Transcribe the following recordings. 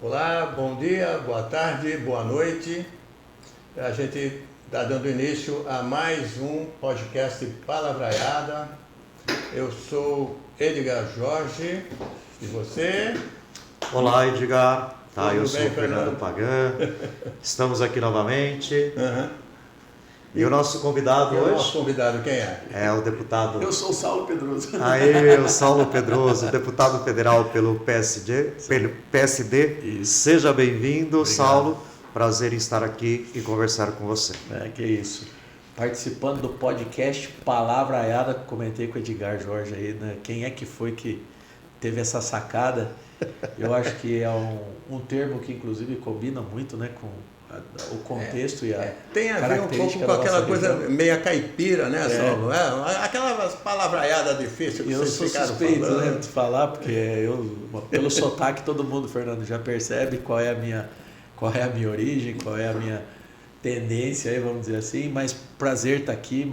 Olá, bom dia, boa tarde, boa noite. A gente está dando início a mais um podcast Palavraiada. Eu sou Edgar Jorge e você? Olá, Edgar. Eu sou bem, o Fernando Pagan. Estamos aqui novamente. E o nosso convidado hoje? O nosso convidado quem é? É o deputado... Eu sou o Saulo Pedroso. O Saulo Pedroso, deputado federal pelo PSD. Isso. Seja bem-vindo, Saulo. Prazer em estar aqui e conversar com você. Que isso. Participando do podcast Palavraiada, comentei com o Edgar Jorge aí, né? Quem é que foi que teve essa sacada? Eu acho que é um termo que inclusive combina muito, né, com o contexto e a tem a ver um pouco com aquela coisa meia caipira, né, Saulo? Aquelas palavraiadas difíceis que eu vocês sou ficaram suspeito, falando. né, de falar, porque pelo sotaque todo mundo, Fernando, já percebe qual é a minha origem, qual é a minha tendência, aí, vamos dizer assim, mas prazer estar aqui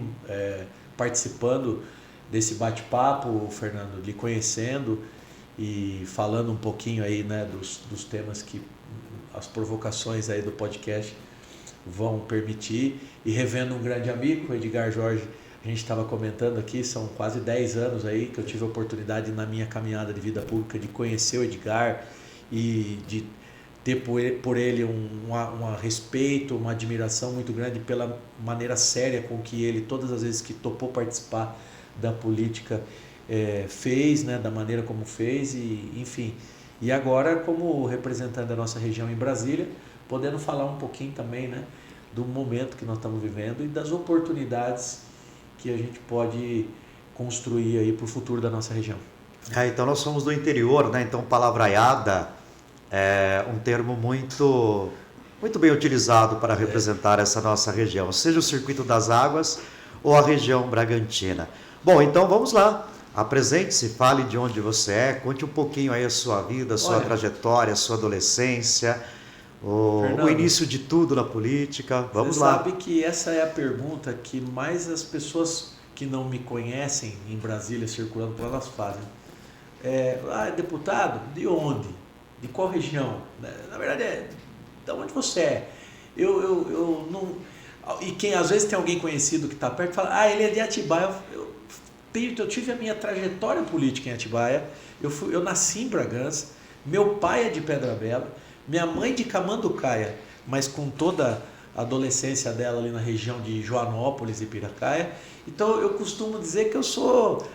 participando desse bate-papo, Fernando, lhe conhecendo e falando um pouquinho aí, né, dos temas que as provocações aí do podcast vão permitir, e revendo um grande amigo, o Edgar Jorge. A gente estava comentando aqui, são quase 10 anos aí que eu tive a oportunidade na minha caminhada de vida pública de conhecer o Edgar e de ter por ele um respeito, uma admiração muito grande pela maneira séria com que ele, todas as vezes que topou participar da política, fez, né, da maneira como fez, e enfim. E agora, como representante da nossa região em Brasília, podendo falar um pouquinho também, né, do momento que nós estamos vivendo e das oportunidades que a gente pode construir aí para o futuro da nossa região. Então nós somos do interior, né? Então palavraiada é um termo muito bem utilizado para representar essa nossa região, seja o Circuito das Águas ou a região Bragantina. Bom, então vamos lá. Apresente-se, fale de onde você é, conte um pouquinho aí a sua vida, a sua trajetória, a sua adolescência, o início de tudo na política. Vamos lá. Você sabe que essa é a pergunta que mais as pessoas que não me conhecem em Brasília, circulando por elas fazem. Deputado, de onde? De qual região? Na verdade, de onde você é? Eu não... E quem às vezes tem alguém conhecido que está perto fala, ele é de Atibaia. Eu tive a minha trajetória política em Atibaia, eu nasci em Bragança, meu pai é de Pedra Bela, minha mãe de Camanducaia, mas com toda a adolescência dela ali na região de Joanópolis e Piracaia. Então eu costumo dizer que eu sou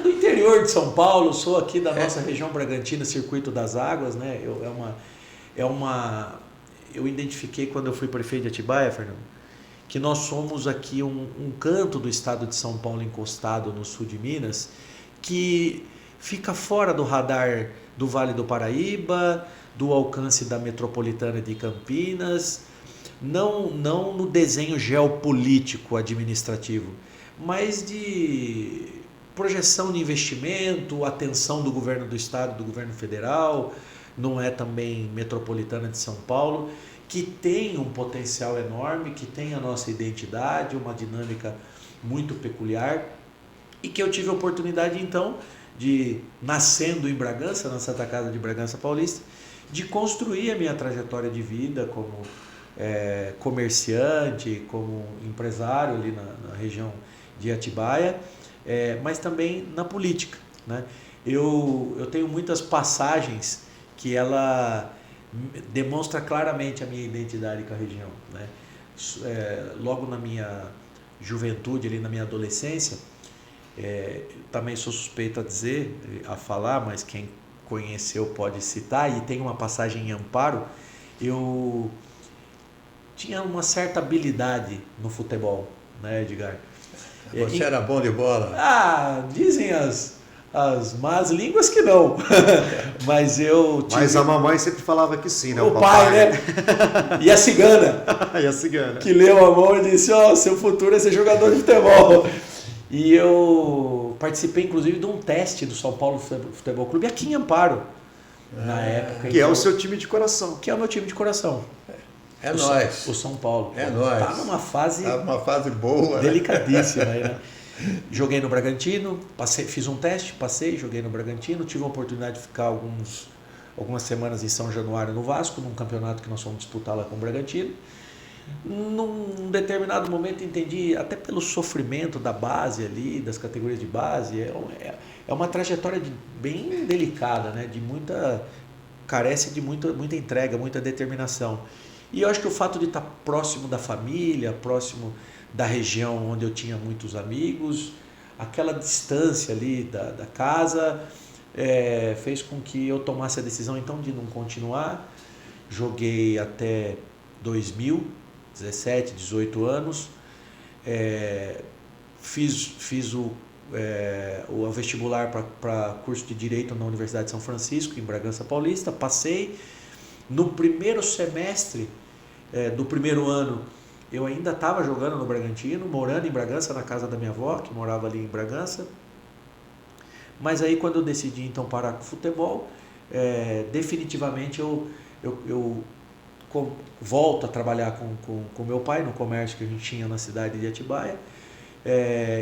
do interior de São Paulo, sou aqui da nossa região Bragantina, Circuito das Águas, né? Eu identifiquei quando eu fui prefeito de Atibaia, Fernando, que nós somos aqui um canto do estado de São Paulo encostado no sul de Minas, que fica fora do radar do Vale do Paraíba, do alcance da metropolitana de Campinas, não no desenho geopolítico administrativo, mas de projeção de investimento, atenção do governo do estado, do governo federal, não é também metropolitana de São Paulo, que tem um potencial enorme, que tem a nossa identidade, uma dinâmica muito peculiar, e que eu tive a oportunidade então de, nascendo em Bragança, na Santa Casa de Bragança Paulista, de construir a minha trajetória de vida como comerciante, como empresário ali na região de Atibaia, mas também na política, né? Eu tenho muitas passagens que ela demonstra claramente a minha identidade com a região, né? Logo na minha juventude, ali na minha adolescência, também sou suspeito a falar, mas quem conheceu pode citar, e tem uma passagem em Amparo. Eu tinha uma certa habilidade no futebol, né, Edgar? Você era bom de bola? Dizem as más línguas que não. Mas Mas a mamãe sempre falava que sim, né? O pai, né? E a cigana. E a cigana. Que leu a mão e disse, seu futuro é ser jogador de futebol. E eu participei, inclusive, de um teste do São Paulo Futebol Clube aqui em Amparo, na época. Que é o seu time de coração. Que é o meu time de coração. Nós. O São Paulo. É nós. Tá numa fase boa, delicadíssima, né? Joguei no Bragantino, fiz um teste, passei, joguei no Bragantino, tive a oportunidade de ficar algumas semanas em São Januário, no Vasco, num campeonato que nós fomos disputar lá com o Bragantino. Num determinado momento entendi, até pelo sofrimento da base ali, das categorias de base, é uma trajetória bem delicada, né? Carece de muita entrega, muita determinação. E eu acho que o fato de estar próximo da família, próximo da região onde eu tinha muitos amigos, aquela distância ali da casa, fez com que eu tomasse a decisão então de não continuar. Joguei até 2000, 17, 18 anos, fiz o vestibular para curso de Direito na Universidade de São Francisco, em Bragança Paulista, passei. No primeiro semestre do primeiro ano, eu ainda estava jogando no Bragantino, morando em Bragança, na casa da minha avó, que morava ali em Bragança. Mas aí quando eu decidi então parar com o futebol, definitivamente eu volto a trabalhar com meu pai no comércio que a gente tinha na cidade de Atibaia,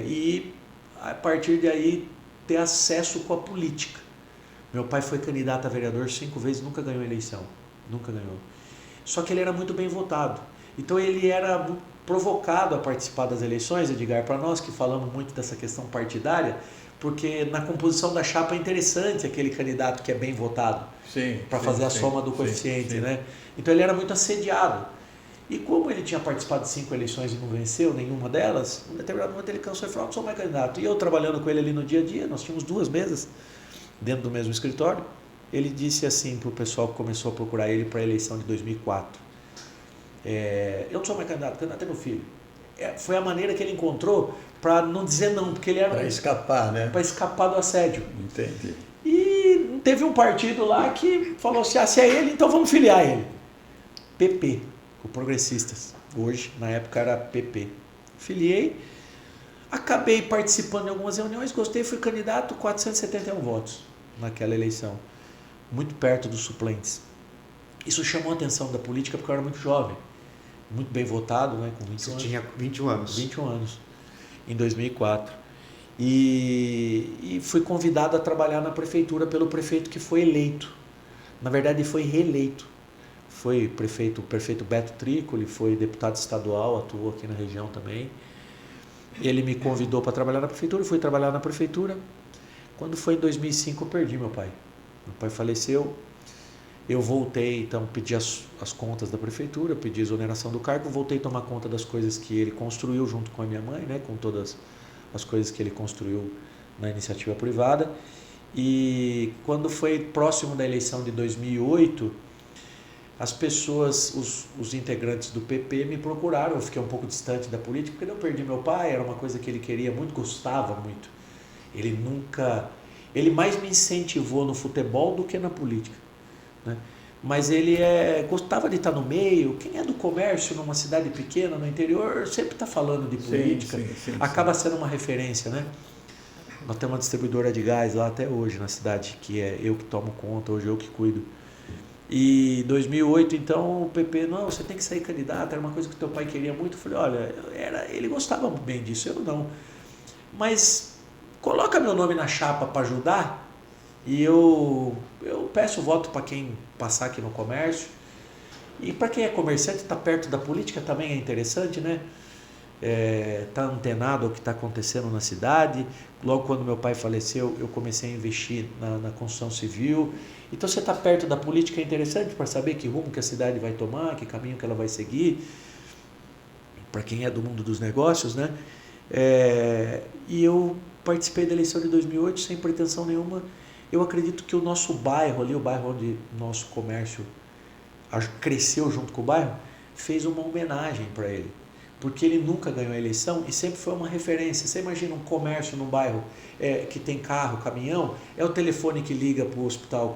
e a partir daí ter acesso com a política. Meu pai foi candidato a vereador 5 vezes, nunca ganhou eleição, nunca ganhou. Só que ele era muito bem votado, então ele era provocado a participar das eleições, Edgar, para nós que falamos muito dessa questão partidária, porque na composição da chapa é interessante aquele candidato que é bem votado, para fazer a soma do coeficiente, né? Então ele era muito assediado. E como ele tinha participado de 5 eleições e não venceu nenhuma delas, em determinado momento ele cansou e falou: não sou mais candidato. E eu trabalhando com ele ali no dia a dia, nós tínhamos 2 mesas dentro do mesmo escritório, ele disse assim para o pessoal que começou a procurar ele para a eleição de 2004, eu não sou mais candidato, candidato é meu filho. Foi a maneira que ele encontrou para não dizer não, porque ele era... Para escapar, né? Para escapar do assédio. Entendi. E teve um partido lá que falou assim: se é ele, então vamos filiar ele. PP, o Progressistas. Hoje, na época, era PP. Filiei, acabei participando de algumas reuniões, gostei, fui candidato, 471 votos naquela eleição. Muito perto dos suplentes. Isso chamou a atenção da política porque eu era muito jovem. Muito bem votado, né, com 21 anos. Você tinha 21 anos. 21 anos, em 2004. E fui convidado a trabalhar na prefeitura pelo prefeito que foi eleito. Na verdade, foi reeleito. Foi o prefeito Beto Trícoli, foi deputado estadual, atuou aqui na região também. Ele me convidou para trabalhar na prefeitura, fui trabalhar na prefeitura. Quando foi em 2005, eu perdi meu pai. Meu pai faleceu. Eu voltei, então, pedi as contas da prefeitura, pedi exoneração do cargo, voltei a tomar conta das coisas que ele construiu junto com a minha mãe, né, com todas as coisas que ele construiu na iniciativa privada. E quando foi próximo da eleição de 2008, as pessoas, os integrantes do PP me procuraram. Eu fiquei um pouco distante da política, porque eu perdi meu pai, era uma coisa que ele queria muito, gostava muito. Ele mais me incentivou no futebol do que na política, né? Mas ele gostava de estar no meio. Quem é do comércio numa cidade pequena, no interior, sempre está falando de política, acaba sendo uma referência, né? Nós temos uma distribuidora de gás lá até hoje na cidade, que é eu que tomo conta, hoje eu que cuido. E em 2008, então, o PP, não, você tem que sair candidato, era uma coisa que o teu pai queria muito. Eu falei: olha, ele gostava bem disso, eu não. Mas coloca meu nome na chapa para ajudar, e eu peço voto para quem passar aqui no comércio. E para quem é comerciante, está perto da política também é interessante, né? Tá antenado ao que está acontecendo na cidade. Logo quando meu pai faleceu, eu comecei a investir na construção civil. Então você está perto da política é interessante para saber que rumo que a cidade vai tomar, que caminho que ela vai seguir, para quem é do mundo dos negócios, né? E eu participei da eleição de 2008 sem pretensão nenhuma. Eu acredito que o nosso bairro ali, o bairro onde nosso comércio cresceu junto com o bairro, fez uma homenagem para ele. Porque ele nunca ganhou a eleição e sempre foi uma referência. Você imagina um comércio num bairro que tem carro, caminhão, é o telefone que liga para o hospital,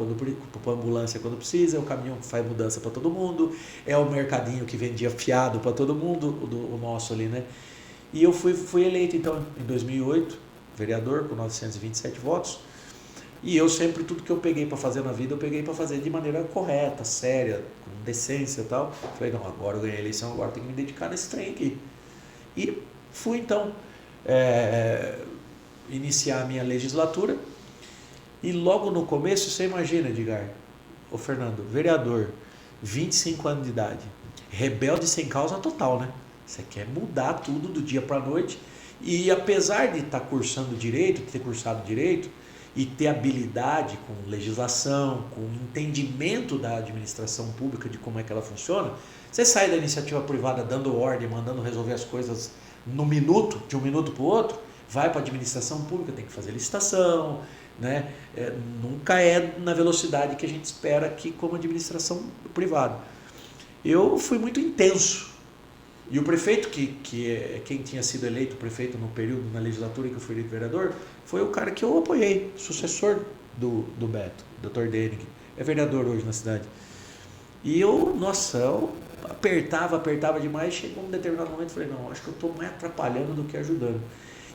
para a ambulância quando precisa, é o caminhão que faz mudança para todo mundo, é o mercadinho que vendia fiado para todo mundo, o nosso ali, né? E eu fui eleito, então, em 2008, vereador, com 927 votos. E eu sempre, tudo que eu peguei para fazer na vida, eu peguei para fazer de maneira correta, séria, com decência e tal. Falei: não, agora eu ganhei a eleição, agora eu tenho que me dedicar nesse trem aqui. E fui, então, iniciar a minha legislatura. E logo no começo, você imagina, Edgar, ô Fernando, vereador, 25 anos de idade, rebelde sem causa total, né? Você quer mudar tudo do dia para a noite e apesar de estar cursando direito, de ter cursado direito e ter habilidade com legislação, com entendimento da administração pública de como é que ela funciona, você sai da iniciativa privada dando ordem, mandando resolver as coisas no minuto, de um minuto para o outro, vai para a administração pública, tem que fazer licitação, né? Nunca é na velocidade que a gente espera aqui como administração privada. Eu fui muito intenso. E o prefeito, que é quem tinha sido eleito prefeito no período, na legislatura que eu fui eleito vereador, foi o cara que eu apoiei, sucessor do Beto, Dr. Denig, é vereador hoje na cidade. E eu apertava demais, chegou um determinado momento e falei, não, acho que eu estou mais atrapalhando do que ajudando.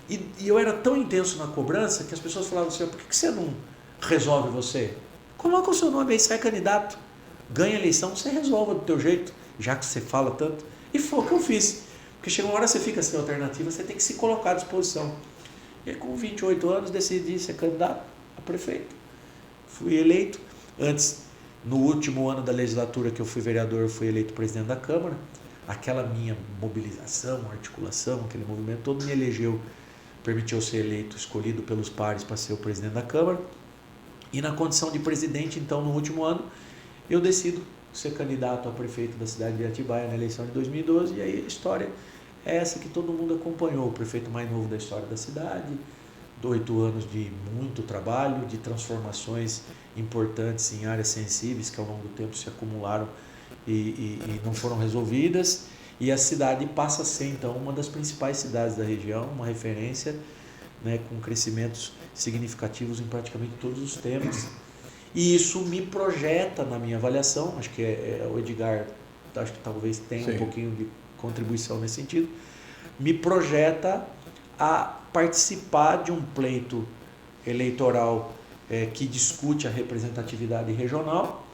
E eu era tão intenso na cobrança que as pessoas falavam assim, por que você não resolve você? Coloca o seu nome aí, sai candidato, ganha a eleição, você resolve do teu jeito, já que você fala tanto. E foi o que eu fiz. Porque chega uma hora você fica sem alternativa, você tem que se colocar à disposição. E com 28 anos decidi ser candidato a prefeito. Fui eleito. Antes, no último ano da legislatura que eu fui vereador, eu fui eleito presidente da Câmara. Aquela minha mobilização, articulação, aquele movimento todo me elegeu, permitiu ser eleito, escolhido pelos pares para ser o presidente da Câmara. E na condição de presidente, então, no último ano, eu decido ser candidato a prefeito da cidade de Atibaia na eleição de 2012, e aí a história é essa que todo mundo acompanhou, o prefeito mais novo da história da cidade, 8 anos de muito trabalho, de transformações importantes em áreas sensíveis que ao longo do tempo se acumularam e não foram resolvidas, e a cidade passa a ser então uma das principais cidades da região, uma referência, né, com crescimentos significativos em praticamente todos os temas. E isso me projeta na minha avaliação, acho que o Edgar, acho que talvez tenha um pouquinho de contribuição nesse sentido, me projeta a participar de um pleito eleitoral que discute a representatividade regional,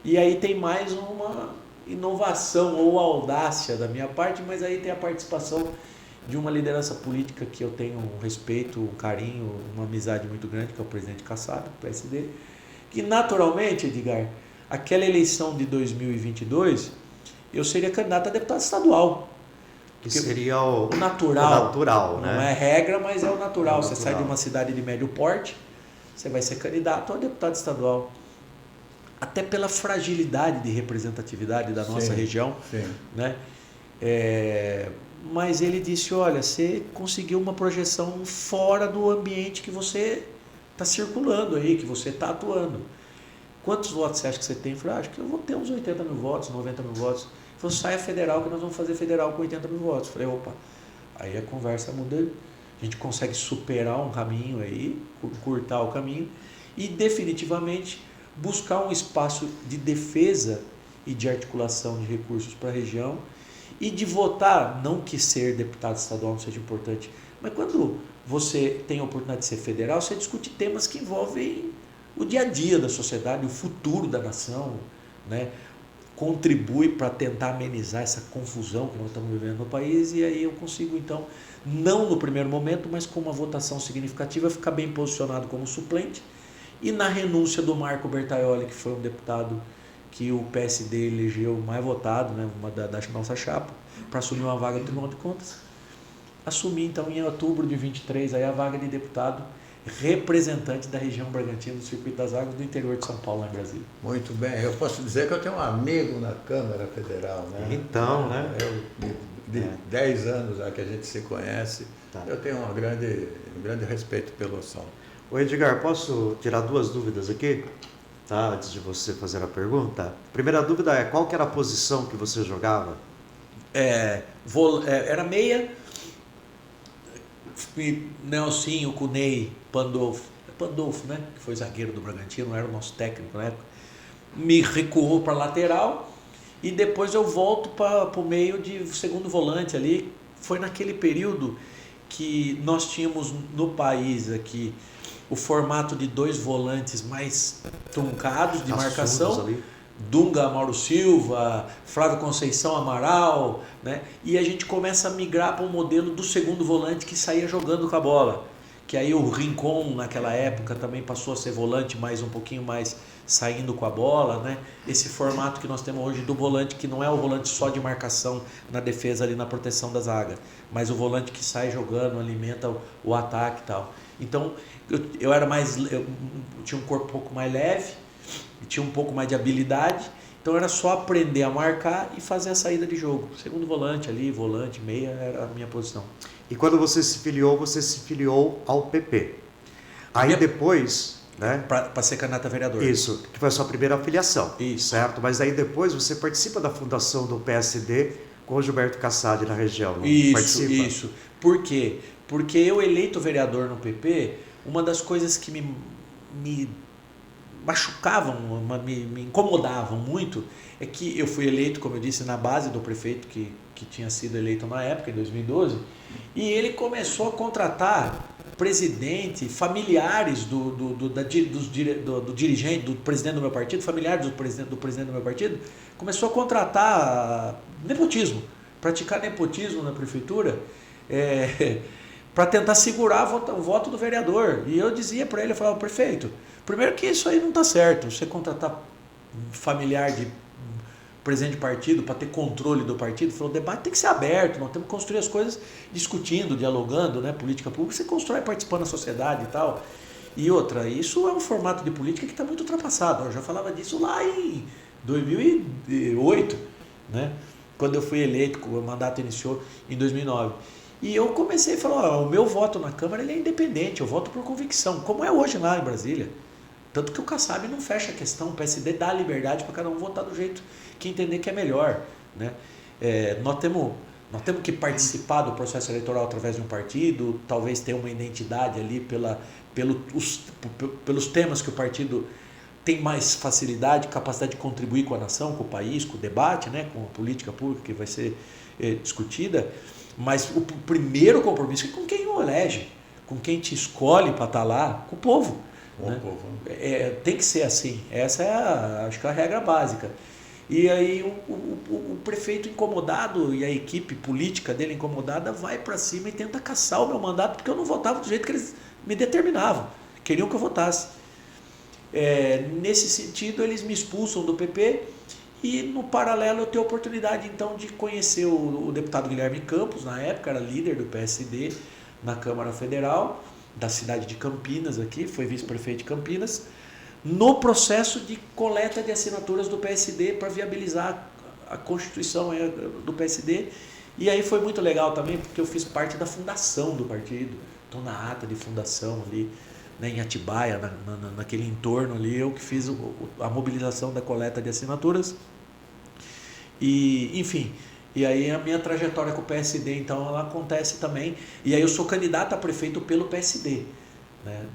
e aí tem mais uma inovação ou audácia da minha parte, mas aí tem a participação de uma liderança política que eu tenho um respeito, um carinho, uma amizade muito grande, que é o presidente Kassab, do PSD, que naturalmente, Edgar, aquela eleição de 2022, eu seria candidato a deputado estadual. Que seria o natural, né? Não é regra, mas é o natural. Você sai de uma cidade de médio porte, você vai ser candidato a deputado estadual. Até pela fragilidade de representatividade da nossa região. Sim. Né? Mas ele disse, olha, você conseguiu uma projeção fora do ambiente que você está circulando aí, que você está atuando. Quantos votos você acha que você tem? Eu falei, acho que eu vou ter uns 80 mil votos, 90 mil votos. Ele falou, saia federal que nós vamos fazer federal com 80 mil votos. Eu falei, opa, aí a conversa muda, a gente consegue superar um caminho aí, curtar o caminho e definitivamente buscar um espaço de defesa e de articulação de recursos para a região e de votar, não que ser deputado estadual não seja importante, mas quando você tem a oportunidade de ser federal, você discute temas que envolvem o dia a dia da sociedade, o futuro da nação, né? Contribui para tentar amenizar essa confusão que nós estamos vivendo no país, e aí eu consigo então, não no primeiro momento, mas com uma votação significativa, ficar bem posicionado como suplente, e na renúncia do Marco Bertaioli, que foi um deputado que o PSD elegeu mais votado, né? Uma da nossa chapa, para assumir uma vaga do Tribunal de Contas. Assumi então em outubro de 23 aí a vaga de deputado representante da região Bragantina do Circuito das Águas do interior de São Paulo, lá em Brasília. Muito bem, eu posso dizer que eu tenho um amigo na Câmara Federal, né? Então, né? De 10 anos já que a gente se conhece, eu tenho um grande respeito pelo som. Ô Edgar, posso tirar 2 dúvidas aqui? Tá, antes de você fazer a pergunta. Primeira dúvida é, qual que era a posição que você jogava? Era meia, Nelsinho, Cunei, Pandolfo, né? Que foi zagueiro do Bragantino, era o nosso técnico na época, me recuou para lateral e depois eu volto para o meio de segundo volante ali. Foi naquele período que nós tínhamos no país aqui o formato de 2 volantes mais truncados de marcação, ali. Dunga, Mauro Silva, Flávio Conceição, Amaral, né? E a gente começa a migrar para um modelo do segundo volante que saía jogando com a bola, que aí o Rincon naquela época também passou a ser volante, mas um pouquinho mais saindo com a bola, né? Esse formato que nós temos hoje do volante, que não é o volante só de marcação na defesa ali na proteção da zaga, mas o volante que sai jogando, alimenta o ataque e tal. Então eu tinha um corpo um pouco mais leve, tinha um pouco mais de habilidade, então era só aprender a marcar e fazer a saída de jogo. Segundo volante ali, volante, meia, era a minha posição. E quando você se filiou ao PP. Aí depois, né? Para ser candidato a vereador. Isso, que foi a sua primeira filiação. Isso. Certo? Mas aí depois você participa da fundação do PSD com o Gilberto Kassab na região. Isso. Por quê? Porque eu eleito vereador no PP, uma das coisas que me machucavam, me incomodavam muito, é que eu fui eleito, como eu disse, na base do prefeito que tinha sido eleito na época, em 2012, e ele começou a contratar presidente, familiares do dirigente, do presidente do meu partido, familiares do presidente do meu partido, começou a contratar nepotismo, praticar nepotismo na prefeitura, para tentar segurar o voto do vereador. E eu dizia para ele, eu falava, prefeito, primeiro que isso aí não está certo, você contratar familiar de presidente de partido para ter controle do partido, falou, o debate tem que ser aberto, nós temos que construir as coisas discutindo, dialogando, né, política pública, você constrói participando da sociedade e tal. E outra, isso é um formato de política que está muito ultrapassado, eu já falava disso lá em 2008, né, quando eu fui eleito, o mandato iniciou em 2009. E eu comecei a falar, o meu voto na Câmara ele é independente, eu voto por convicção, como é hoje lá em Brasília. Tanto que o Kassab não fecha a questão, o PSD dá a liberdade para cada um votar do jeito que entender que é melhor, né? Nós temos que participar do processo eleitoral através de um partido, talvez ter uma identidade ali pelos temas que o partido tem mais facilidade, capacidade de contribuir com a nação, com o país, com o debate, né? Com a política pública que vai ser discutida. Mas o primeiro compromisso é com quem o elege, com quem te escolhe para estar lá, com o povo. Né? Tem que ser assim. Essa é acho que a regra básica. E aí o prefeito incomodado e a equipe política dele incomodada vai para cima e tenta caçar o meu mandato, porque eu não votava do jeito que eles me determinavam. Queriam que eu votasse. Nesse sentido, eles me expulsam do PP e, no paralelo, eu tenho a oportunidade, então, de conhecer o deputado Guilherme Campos, na época, era líder do PSD na Câmara Federal, da cidade de Campinas aqui, foi vice-prefeito de Campinas, no processo de coleta de assinaturas do PSD para viabilizar a constituição do PSD. E aí foi muito legal também, porque eu fiz parte da fundação do partido, estou na ata de fundação ali, né, em Atibaia, naquele entorno ali, eu que fiz a mobilização da coleta de assinaturas. E, enfim, e aí a minha trajetória com o PSD, então, ela acontece também. E aí eu sou candidato a prefeito pelo PSD. Né?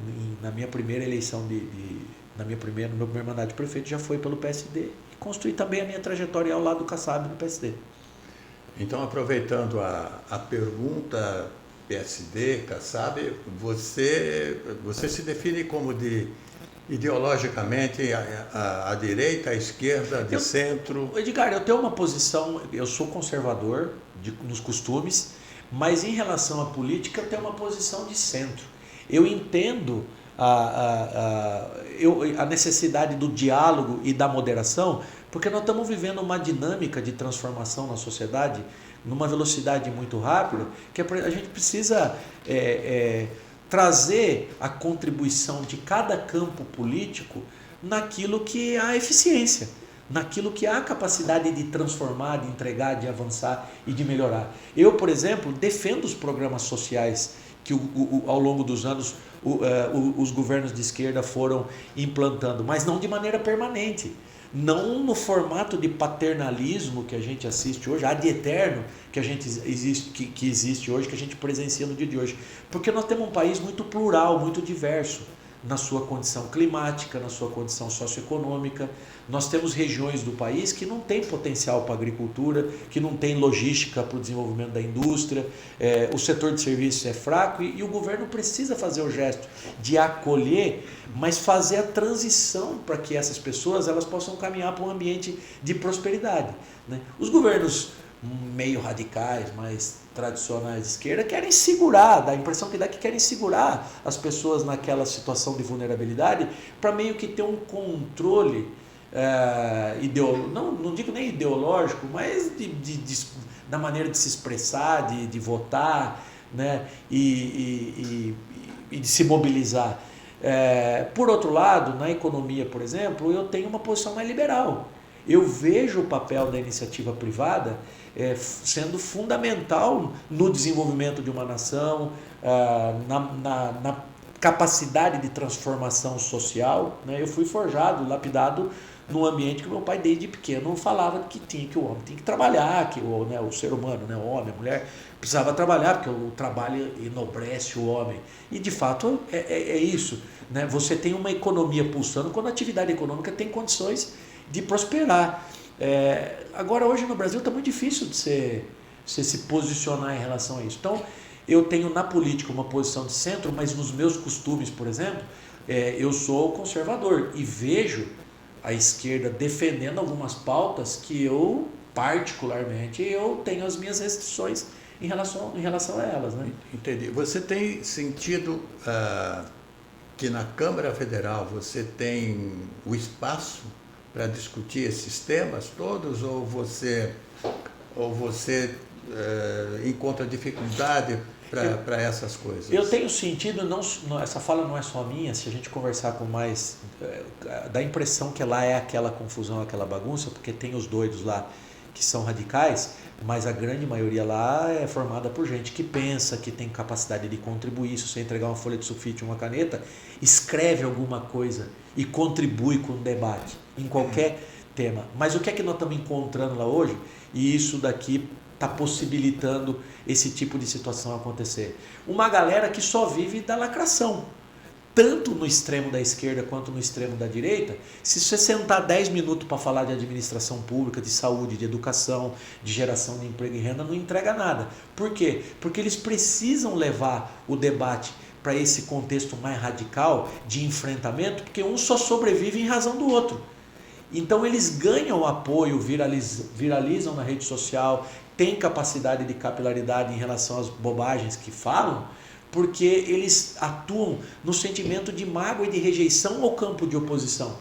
Na minha primeira eleição, no meu primeiro mandato de prefeito, já foi pelo PSD. E construí também a minha trajetória ao lado do Kassab no PSD. Então, aproveitando a pergunta PSD, Kassab, você se define como ideologicamente a direita, a esquerda, de centro? Edgar, eu tenho uma posição, eu sou conservador nos costumes, mas em relação à política eu tenho uma posição de centro. Eu entendo a necessidade do diálogo e da moderação, porque nós estamos vivendo uma dinâmica de transformação na sociedade numa velocidade muito rápida, que a gente precisa trazer a contribuição de cada campo político naquilo que há eficiência, naquilo que há capacidade de transformar, de entregar, de avançar e de melhorar. Eu, por exemplo, defendo os programas sociais que ao longo dos anos os governos de esquerda foram implantando, mas não de maneira permanente. Não no formato de paternalismo que a gente assiste hoje, ad eterno que existe hoje, que a gente presencia no dia de hoje. Porque nós temos um país muito plural, muito diverso, na sua condição climática, na sua condição socioeconômica. Nós temos regiões do país que não têm potencial para a agricultura, que não tem logística para o desenvolvimento da indústria, o setor de serviços é fraco e o governo precisa fazer o gesto de acolher, mas fazer a transição para que essas pessoas elas possam caminhar para um ambiente de prosperidade. Né? Os governos meio radicais, mais tradicionais de esquerda, querem segurar, dá a impressão que dá que querem segurar as pessoas naquela situação de vulnerabilidade para meio que ter um controle não digo nem ideológico, mas da maneira de se expressar, de votar, né, e de se mobilizar. Por outro lado, na economia, por exemplo, eu tenho uma posição mais liberal. Eu vejo o papel da iniciativa privada sendo fundamental no desenvolvimento de uma nação, na capacidade de transformação social, né? Eu fui forjado, lapidado num ambiente que meu pai desde pequeno falava que o homem tinha que trabalhar, que o ser humano, né, o homem, a mulher, precisava trabalhar, porque o trabalho enobrece o homem. E de fato é isso, né? Você tem uma economia pulsando quando a atividade econômica tem condições de prosperar. Agora, hoje no Brasil está muito difícil de você se posicionar em relação a isso. Então, eu tenho na política uma posição de centro, mas nos meus costumes, por exemplo, eu sou conservador e vejo a esquerda defendendo algumas pautas que eu, particularmente, eu tenho as minhas restrições em relação a elas, né? Entendi. Você tem sentido que na Câmara Federal você tem o espaço para discutir esses temas todos, ou você encontra dificuldade para essas coisas? Eu tenho sentido, essa fala não é só minha, se a gente conversar com mais, dá a impressão que lá é aquela confusão, aquela bagunça, porque tem os doidos lá que são radicais, mas a grande maioria lá é formada por gente que pensa, que tem capacidade de contribuir. Se você entregar uma folha de sulfite e uma caneta, escreve alguma coisa e contribui com o debate em qualquer tema. Mas o que é que nós estamos encontrando lá hoje? E isso daqui está possibilitando esse tipo de situação acontecer. Uma galera que só vive da lacração. Tanto no extremo da esquerda quanto no extremo da direita, se você sentar 10 minutos para falar de administração pública, de saúde, de educação, de geração de emprego e renda, não entrega nada. Por quê? Porque eles precisam levar o debate para esse contexto mais radical de enfrentamento, porque um só sobrevive em razão do outro. Então eles ganham apoio, viralizam na rede social, têm capacidade de capilaridade em relação às bobagens que falam, porque eles atuam no sentimento de mágoa e de rejeição ao campo de oposição,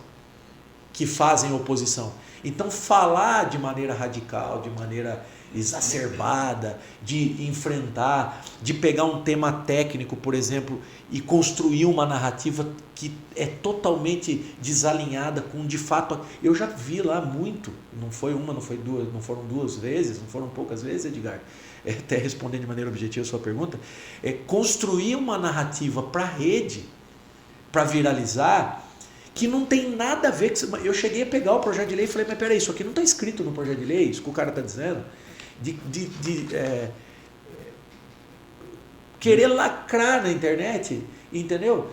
que fazem oposição. Então falar de maneira radical, de maneira exacerbada, de enfrentar, de pegar um tema técnico, por exemplo, e construir uma narrativa que é totalmente desalinhada com, de fato, eu já vi lá muito, não foi uma, não foi duas, não foram duas vezes, não foram poucas vezes, Edgar, até respondendo de maneira objetiva a sua pergunta, construir uma narrativa para a rede, para viralizar, que não tem nada a ver com... Eu cheguei a pegar o projeto de lei e falei, mas peraí, isso aqui não está escrito no projeto de lei, isso que o cara está dizendo, querer lacrar na internet, entendeu?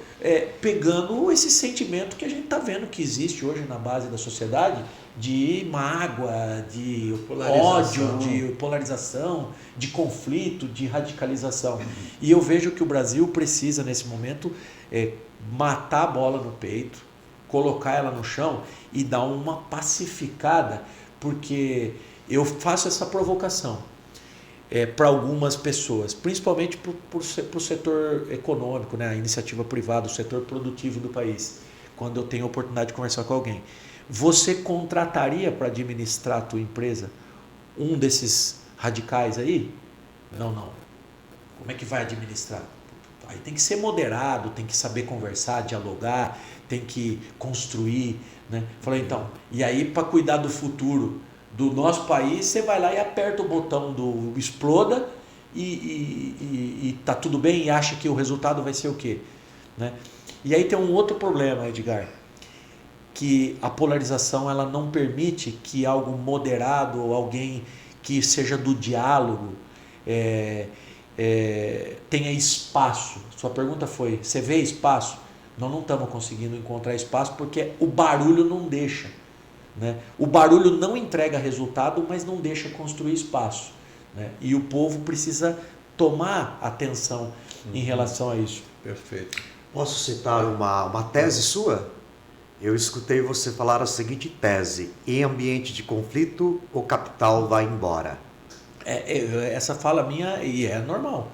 Pegando esse sentimento que a gente está vendo que existe hoje na base da sociedade, de mágoa, de ódio, de polarização, de conflito, de radicalização. E eu vejo que o Brasil precisa, nesse momento, matar a bola no peito, colocar ela no chão e dar uma pacificada, porque eu faço essa provocação para algumas pessoas, principalmente para o setor econômico, né, a iniciativa privada, o setor produtivo do país, quando eu tenho a oportunidade de conversar com alguém. Você contrataria para administrar a tua empresa um desses radicais aí? Não. Como é que vai administrar? Aí tem que ser moderado, tem que saber conversar, dialogar, tem que construir, né? Falei, então, e aí para cuidar do futuro do nosso país, você vai lá e aperta o botão do exploda e tá tudo bem e acha que o resultado vai ser o quê? Né? E aí tem um outro problema, Edgar, que a polarização ela não permite que algo moderado ou alguém que seja do diálogo tenha espaço. Sua pergunta foi, você vê espaço? Nós não estamos conseguindo encontrar espaço porque o barulho não deixa. Né? O barulho não entrega resultado, mas não deixa construir espaço. Né? E o povo precisa tomar atenção em relação a isso. Perfeito. Posso citar uma tese sua? Eu escutei você falar a seguinte tese: em ambiente de conflito, o capital vai embora. Essa fala minha, e é normal.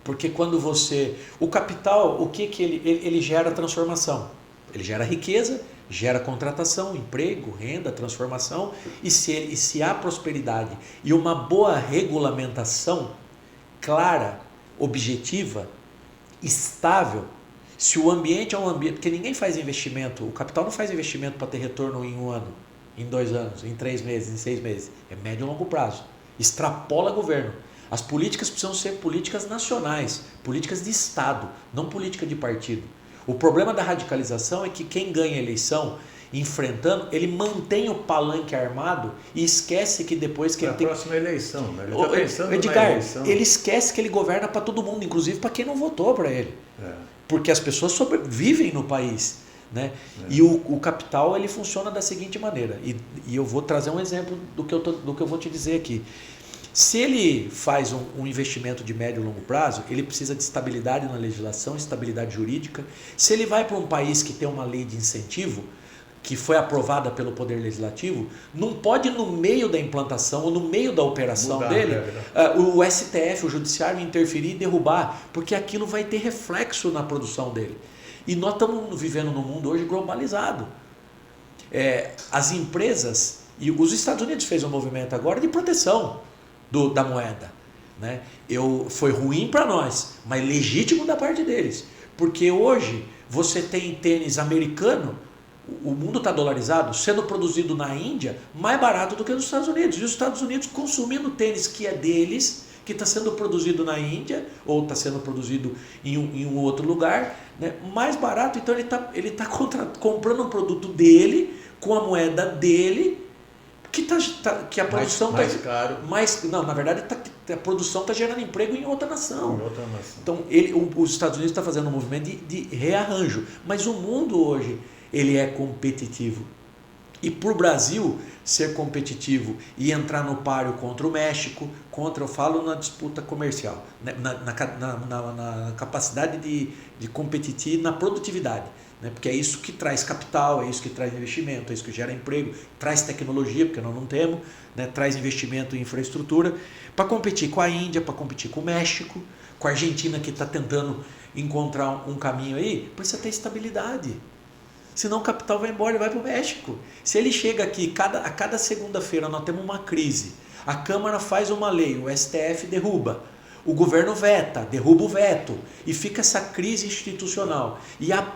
Porque quando você... O capital, o que ele gera? Transformação. Ele gera riqueza, gera contratação, emprego, renda, transformação. E se há prosperidade e uma boa regulamentação clara, objetiva, estável, se o ambiente é um ambiente... Porque ninguém faz investimento, o capital não faz investimento para ter retorno em 1 ano, em 2 anos, em 3 meses, em 6 meses. É médio e longo prazo. Extrapola governo. As políticas precisam ser políticas nacionais, políticas de Estado, não política de partido. O problema da radicalização é que quem ganha a eleição enfrentando, ele mantém o palanque armado e esquece que depois que ele tem... próxima eleição, né? Ele está pensando Edgar, na eleição. Ele esquece que ele governa para todo mundo, inclusive para quem não votou para ele. Porque as pessoas sobrevivem no país. Né? E o capital ele funciona da seguinte maneira, e eu vou trazer um exemplo do que eu vou te dizer aqui. Se ele faz um investimento de médio e longo prazo, ele precisa de estabilidade na legislação, estabilidade jurídica. Se ele vai para um país que tem uma lei de incentivo, que foi aprovada pelo Poder Legislativo, não pode no meio da implantação ou no meio da operação dele, o STF, o Judiciário, interferir e derrubar, porque aquilo vai ter reflexo na produção dele. E nós estamos vivendo num mundo hoje globalizado. As empresas, e os Estados Unidos fez um movimento agora de proteção da moeda. Né? Foi ruim para nós, mas legítimo da parte deles. Porque hoje você tem tênis americano, o mundo está dolarizado, sendo produzido na Índia mais barato do que nos Estados Unidos. E os Estados Unidos consumindo tênis que é deles, que está sendo produzido na Índia, ou está sendo produzido em um outro lugar, né, mais barato. Então ele tá comprando um produto dele, com a moeda dele, que a produção mais caro. Não, na verdade a produção está gerando emprego em outra nação. Então os Estados Unidos estão fazendo um movimento de rearranjo. Mas o mundo hoje ele é competitivo. E para o Brasil ser competitivo e entrar no páreo contra o México, eu falo na disputa comercial, né? na capacidade de competir na produtividade, né? Porque é isso que traz capital, é isso que traz investimento, é isso que gera emprego, traz tecnologia, porque nós não temos, né? Traz investimento em infraestrutura, para competir com a Índia, para competir com o México, com a Argentina que está tentando encontrar um caminho aí, precisa ter estabilidade. Senão o capital vai embora e vai para o México. Se ele chega aqui, a cada segunda-feira nós temos uma crise, a Câmara faz uma lei, o STF derruba, o governo veta, derruba o veto, e fica essa crise institucional. E a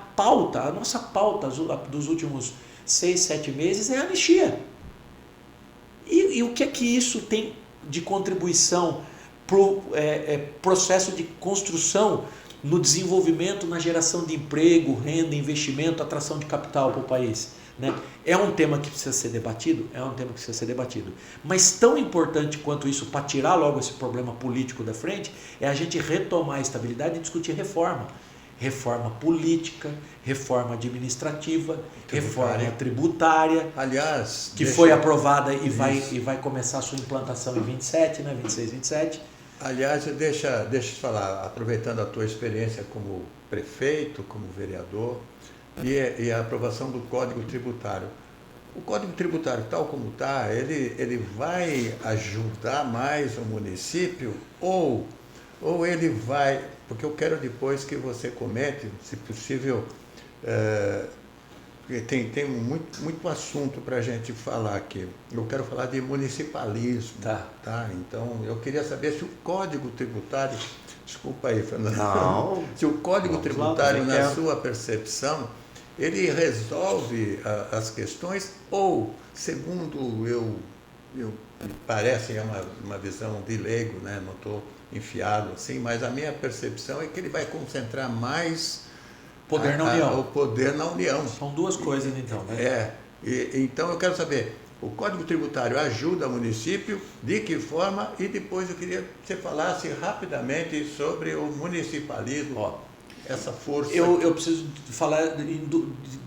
nossa pauta dos últimos 6, 7 meses é a anistia. E o que é que isso tem de contribuição para o processo de construção no desenvolvimento, na geração de emprego, renda, investimento, atração de capital para o país? Né? É um tema que precisa ser debatido? É um tema que precisa ser debatido. Mas tão importante quanto isso, para tirar logo esse problema político da frente, é a gente retomar a estabilidade e discutir reforma. Reforma política, reforma administrativa, reforma tributária, aliás, que foi aprovada e vai começar a sua implantação em 27, né? 26, 27. Aliás, deixa eu falar, aproveitando a tua experiência como prefeito, como vereador, e a aprovação do Código Tributário. O Código Tributário, tal como está, ele vai ajudar mais o município ou ele vai... Porque eu quero depois que você comente, se possível, tem muito assunto para a gente falar aqui. Eu quero falar de municipalismo. Tá? Então, eu queria saber se o Código Tributário... Desculpa aí, Fernando. Não. Se o Código Tributário, na sua percepção, ele resolve as questões ou, segundo me parece, é uma visão de leigo, né? Não estou enfiado assim, mas a minha percepção é que ele vai concentrar mais poder na União. O poder na União. São duas coisas, então, né? Então eu quero saber, o Código Tributário ajuda o município, de que forma? E depois eu queria que você falasse rapidamente sobre o municipalismo, essa força. Eu preciso falar,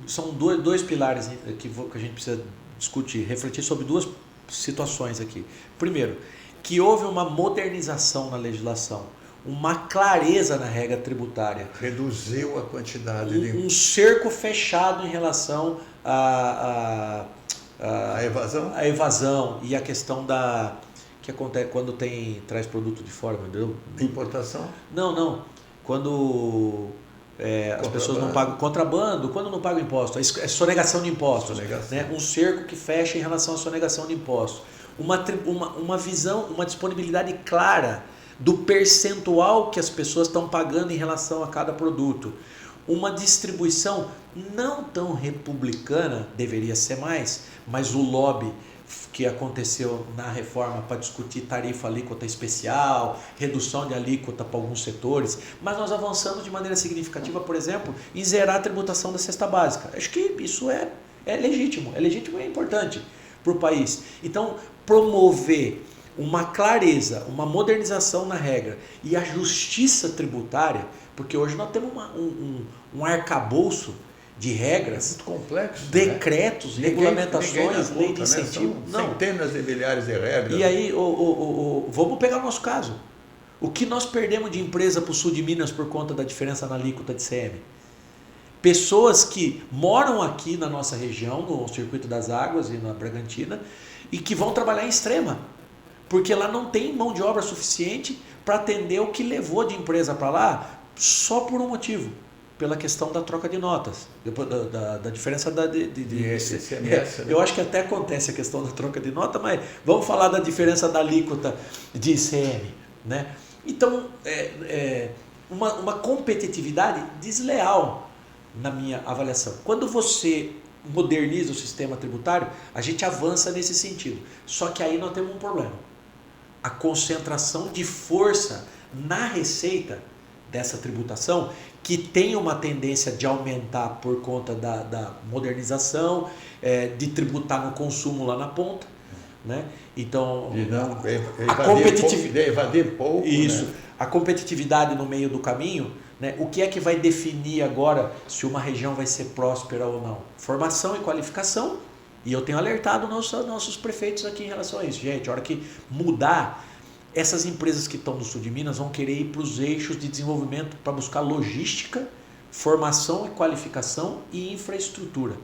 são dois pilares que a gente precisa discutir, refletir sobre duas situações aqui. Primeiro, que houve uma modernização na legislação, uma clareza na regra tributária. Reduziu a quantidade de... Um cerco fechado em relação a evasão? A evasão e a questão que acontece quando traz produto de fora, entendeu? Importação? Não. Quando as pessoas não pagam contrabando, quando não pagam imposto, é sonegação de impostos. Né? Um cerco que fecha em relação à sonegação de impostos. Uma visão, uma disponibilidade clara do percentual que as pessoas estão pagando em relação a cada produto. Uma distribuição não tão republicana, deveria ser mais, mas o lobby que aconteceu na reforma para discutir tarifa alíquota especial, redução de alíquota para alguns setores, mas nós avançamos de maneira significativa, por exemplo, em zerar a tributação da cesta básica. Acho que isso é legítimo e é importante para o país. Então, promover uma clareza, uma modernização na regra e a justiça tributária, porque hoje nós temos um arcabouço de regras, muito complexo, decretos, né? regulamentações, lei de incentivo. Né? São centenas de milhares de regras. E aí, vamos pegar o nosso caso. O que nós perdemos de empresa para o sul de Minas por conta da diferença na alíquota de CM? Pessoas que moram aqui na nossa região, no Circuito das Águas e na Bragantina, e que vão trabalhar em Extrema, porque lá não tem mão de obra suficiente para atender o que levou de empresa para lá, só por um motivo, pela questão da troca de notas, da diferença de ICMS, né? Eu acho que até acontece a questão da troca de nota, mas vamos falar da diferença da alíquota de ICM, né? Então, uma competitividade desleal na minha avaliação. Quando você moderniza o sistema tributário, a gente avança nesse sentido. Só que aí nós temos um problema. A concentração de força na receita dessa tributação, que tem uma tendência de aumentar por conta da modernização, de tributar no consumo lá na ponta, né? Então, evadir pouco. Isso. Né? A competitividade no meio do caminho, né? O que é que vai definir agora se uma região vai ser próspera ou não? Formação e qualificação. E eu tenho alertado nossos prefeitos aqui em relação a isso. Gente, a hora que mudar, essas empresas que estão no sul de Minas vão querer ir para os eixos de desenvolvimento para buscar logística, formação e qualificação e infraestrutura.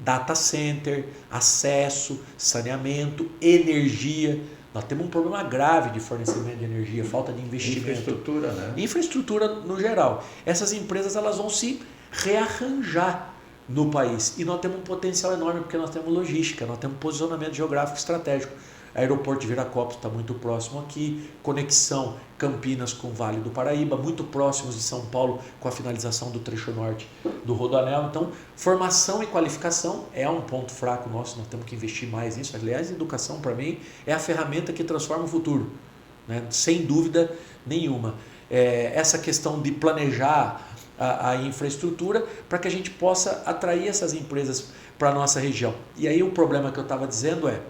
Data center, acesso, saneamento, energia. Nós temos um problema grave de fornecimento de energia, falta de investimento. Infraestrutura, né? Infraestrutura no geral. Essas empresas elas vão se rearranjar no país. E nós temos um potencial enorme porque nós temos logística, nós temos posicionamento geográfico estratégico. Aeroporto de Viracopos está muito próximo aqui, conexão Campinas com o Vale do Paraíba, muito próximos de São Paulo com a finalização do trecho norte do Rodoanel. Então, formação e qualificação é um ponto fraco nosso, nós temos que investir mais nisso. Aliás, educação para mim é a ferramenta que transforma o futuro, né? Sem dúvida nenhuma. Essa questão de planejar a infraestrutura para que a gente possa atrair essas empresas para a nossa região. E aí o problema que eu estava dizendo é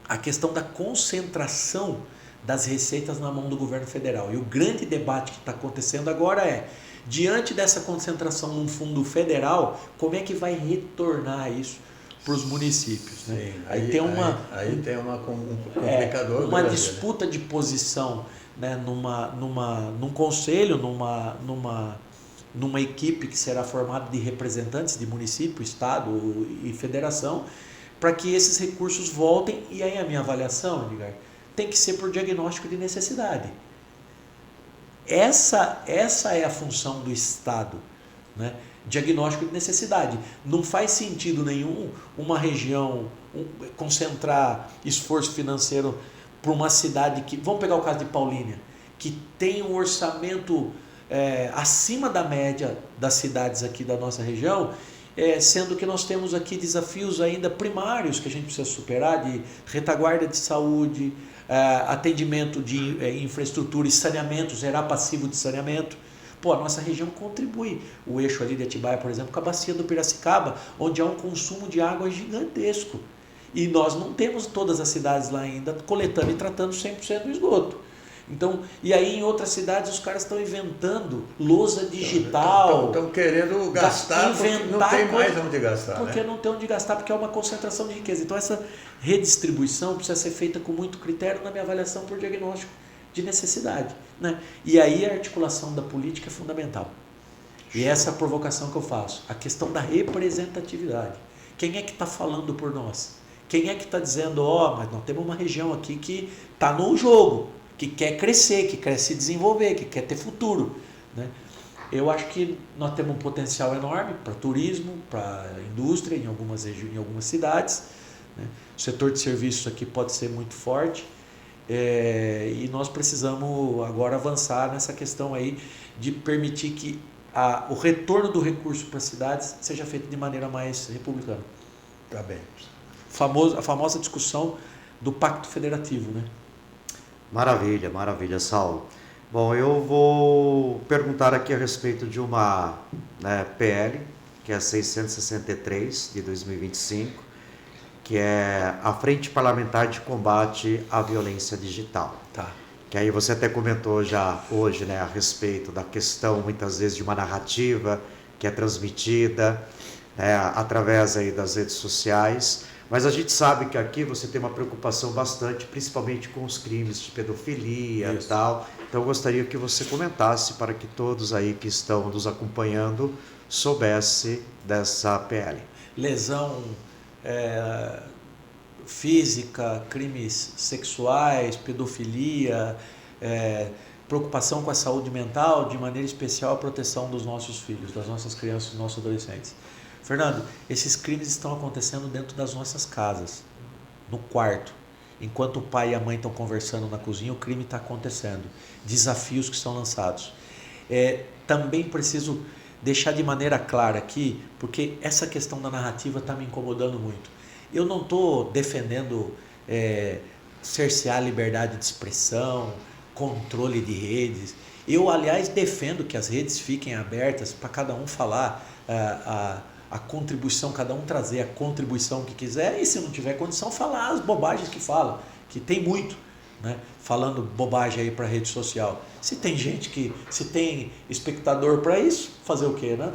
a questão da concentração das receitas na mão do governo federal. E o grande debate que está acontecendo agora é, diante dessa concentração num fundo federal, como é que vai retornar isso para os municípios? Né? Sim, aí tem um complicador. Uma disputa de posição, né, num conselho, numa equipe que será formada de representantes de município, estado e federação, para que esses recursos voltem. E aí a minha avaliação, Edgar, tem que ser por diagnóstico de necessidade. Essa é a função do Estado, né? Diagnóstico de necessidade. Não faz sentido nenhum uma região concentrar esforço financeiro para uma cidade que... Vamos pegar o caso de Paulínia, que tem um orçamento acima da média das cidades aqui da nossa região, sendo que nós temos aqui desafios ainda primários que a gente precisa superar, de retaguarda de saúde, atendimento de infraestrutura e saneamento, zerar passivo de saneamento. Pô, a nossa região contribui. O eixo ali de Atibaia, por exemplo, com a bacia do Piracicaba, onde há um consumo de água gigantesco. E nós não temos todas as cidades lá ainda coletando e tratando 100% do esgoto. Então, e aí em outras cidades os caras estão inventando lousa digital. Estão querendo gastar porque não tem mais onde gastar. Porque né? não tem onde gastar, porque é uma concentração de riqueza. Então essa redistribuição precisa ser feita com muito critério na minha avaliação por diagnóstico de necessidade. Né? E aí a articulação da política é fundamental. E essa é a provocação que eu faço. A questão da representatividade. Quem é que está falando por nós? Quem é que está dizendo, mas nós temos uma região aqui que está no jogo, que quer crescer, que quer se desenvolver, que quer ter futuro, né? Eu acho que nós temos um potencial enorme para turismo, para indústria em algumas cidades, né? O setor de serviços aqui pode ser muito forte, e nós precisamos agora avançar nessa questão aí de permitir que o retorno do recurso para as cidades seja feito de maneira mais republicana. Tá bem. A famosa discussão do Pacto Federativo, né? Maravilha, maravilha, Saulo. Bom, eu vou perguntar aqui a respeito de uma PL, que é a 663 de 2025, que é a Frente Parlamentar de Combate à Violência Digital. Tá. Que aí você até comentou já hoje, né, a respeito da questão, muitas vezes, de uma narrativa que é transmitida através aí das redes sociais. Mas a gente sabe que aqui você tem uma preocupação bastante, principalmente com os crimes de pedofilia e tal. Então eu gostaria que você comentasse para que todos aí que estão nos acompanhando soubessem dessa PL. Lesão física, crimes sexuais, pedofilia, preocupação com a saúde mental, de maneira especial a proteção dos nossos filhos, das nossas crianças, dos nossos adolescentes. Fernando, esses crimes estão acontecendo dentro das nossas casas, no quarto. Enquanto o pai e a mãe estão conversando na cozinha, o crime está acontecendo. Desafios que são lançados. Também preciso deixar de maneira clara aqui, porque essa questão da narrativa está me incomodando muito. Eu não estou defendendo cercear a liberdade de expressão, controle de redes. Eu, aliás, defendo que as redes fiquem abertas para cada um falar a contribuição, cada um trazer a contribuição que quiser, e se não tiver condição, falar as bobagens que fala, que tem muito, né? Falando bobagem aí para a rede social. Se tem espectador para isso, fazer o quê? Né?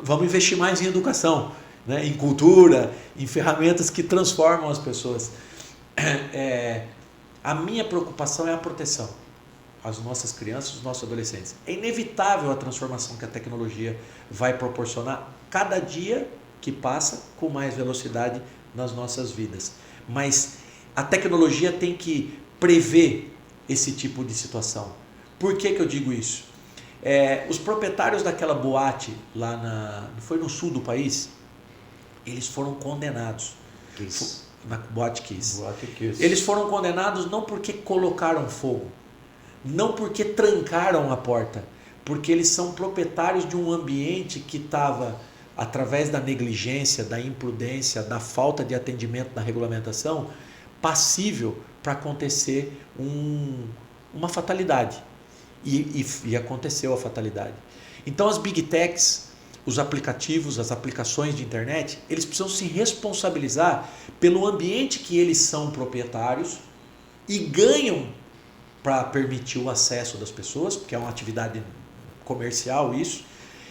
Vamos investir mais em educação, né? Em cultura, em ferramentas que transformam as pessoas. A minha preocupação é a proteção às nossas crianças, aos nossos adolescentes. É inevitável a transformação que a tecnologia vai proporcionar cada dia que passa com mais velocidade nas nossas vidas. Mas a tecnologia tem que prever esse tipo de situação. Por que eu digo isso? Os proprietários daquela boate lá foi no sul do país, eles foram condenados. Na Boate Kiss. Eles foram condenados não porque colocaram fogo, não porque trancaram a porta, porque eles são proprietários de um ambiente que estava, através da negligência, da imprudência, da falta de atendimento da regulamentação, passível para acontecer uma fatalidade. E aconteceu a fatalidade. Então as Big Techs, os aplicativos, as aplicações de internet, eles precisam se responsabilizar pelo ambiente que eles são proprietários e ganham para permitir o acesso das pessoas, porque é uma atividade comercial isso,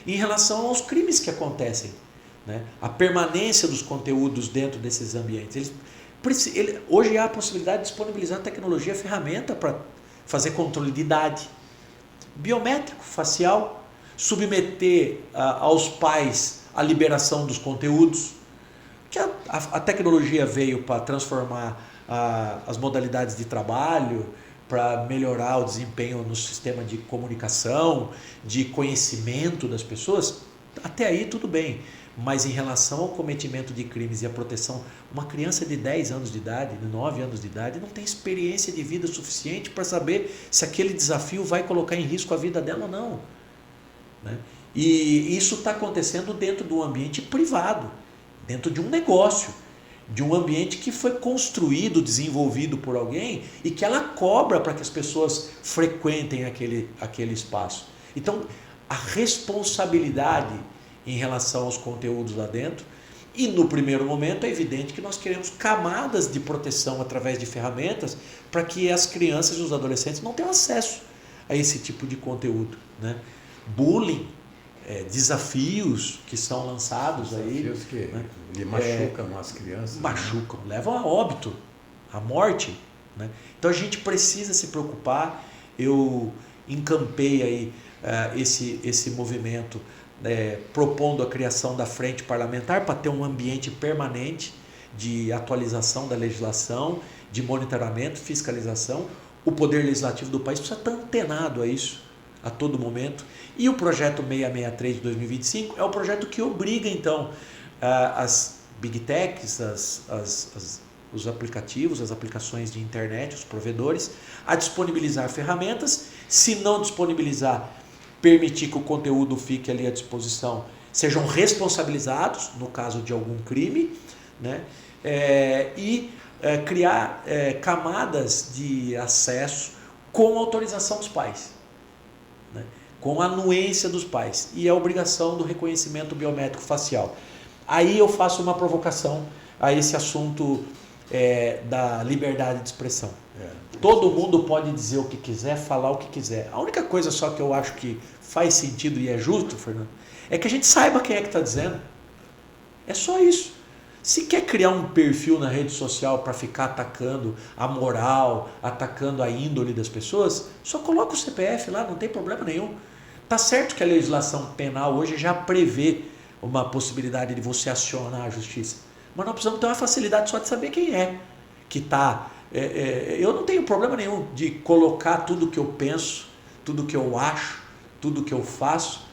em relação aos crimes que acontecem, né? A permanência dos conteúdos dentro desses ambientes. Hoje há a possibilidade de disponibilizar tecnologia, ferramenta para fazer controle de idade, biométrico, facial, submeter aos pais a liberação dos conteúdos, que a tecnologia veio para transformar as modalidades de trabalho, para melhorar o desempenho no sistema de comunicação, de conhecimento das pessoas. Até aí tudo bem, mas em relação ao cometimento de crimes e a proteção, uma criança de 10 anos de idade, de 9 anos de idade, não tem experiência de vida suficiente para saber se aquele desafio vai colocar em risco a vida dela ou não, né? E isso está acontecendo dentro do ambiente privado, dentro de um negócio, de um ambiente que foi construído, desenvolvido por alguém e que ela cobra para que as pessoas frequentem aquele espaço. Então, a responsabilidade em relação aos conteúdos lá dentro, e no primeiro momento é evidente que nós queremos camadas de proteção através de ferramentas para que as crianças e os adolescentes não tenham acesso a esse tipo de conteúdo, né? Bullying, desafios que são lançados aí. Desafios que machucam as crianças. Machucam, né? Levam a óbito, a morte, né? Então a gente precisa se preocupar. Eu encampei aí esse movimento, propondo a criação da frente parlamentar para ter um ambiente permanente de atualização da legislação, de monitoramento, fiscalização. O Poder Legislativo do país precisa estar antenado a isso a todo momento. E o projeto 663 de 2025 é o projeto que obriga, então, as Big Techs, os aplicativos, as aplicações de internet, os provedores, a disponibilizar ferramentas. Se não disponibilizar, permitir que o conteúdo fique ali à disposição, sejam responsabilizados no caso de algum crime, né? Criar camadas de acesso com autorização dos pais, né? Com a anuência dos pais e a obrigação do reconhecimento biométrico facial. Aí eu faço uma provocação a esse assunto da liberdade de expressão. Todo mundo pode dizer o que quiser, falar o que quiser. A única coisa só que eu acho que faz sentido e é justo, Fernando, é que a gente saiba quem é que está dizendo. É só isso. Se quer criar um perfil na rede social para ficar atacando a moral, atacando a índole das pessoas, só coloca o CPF lá, não tem problema nenhum. Tá certo que a legislação penal hoje já prevê uma possibilidade de você acionar a justiça, mas nós precisamos ter uma facilidade só de saber quem é que está. Eu não tenho problema nenhum de colocar tudo que eu penso, tudo que eu acho, tudo que eu faço,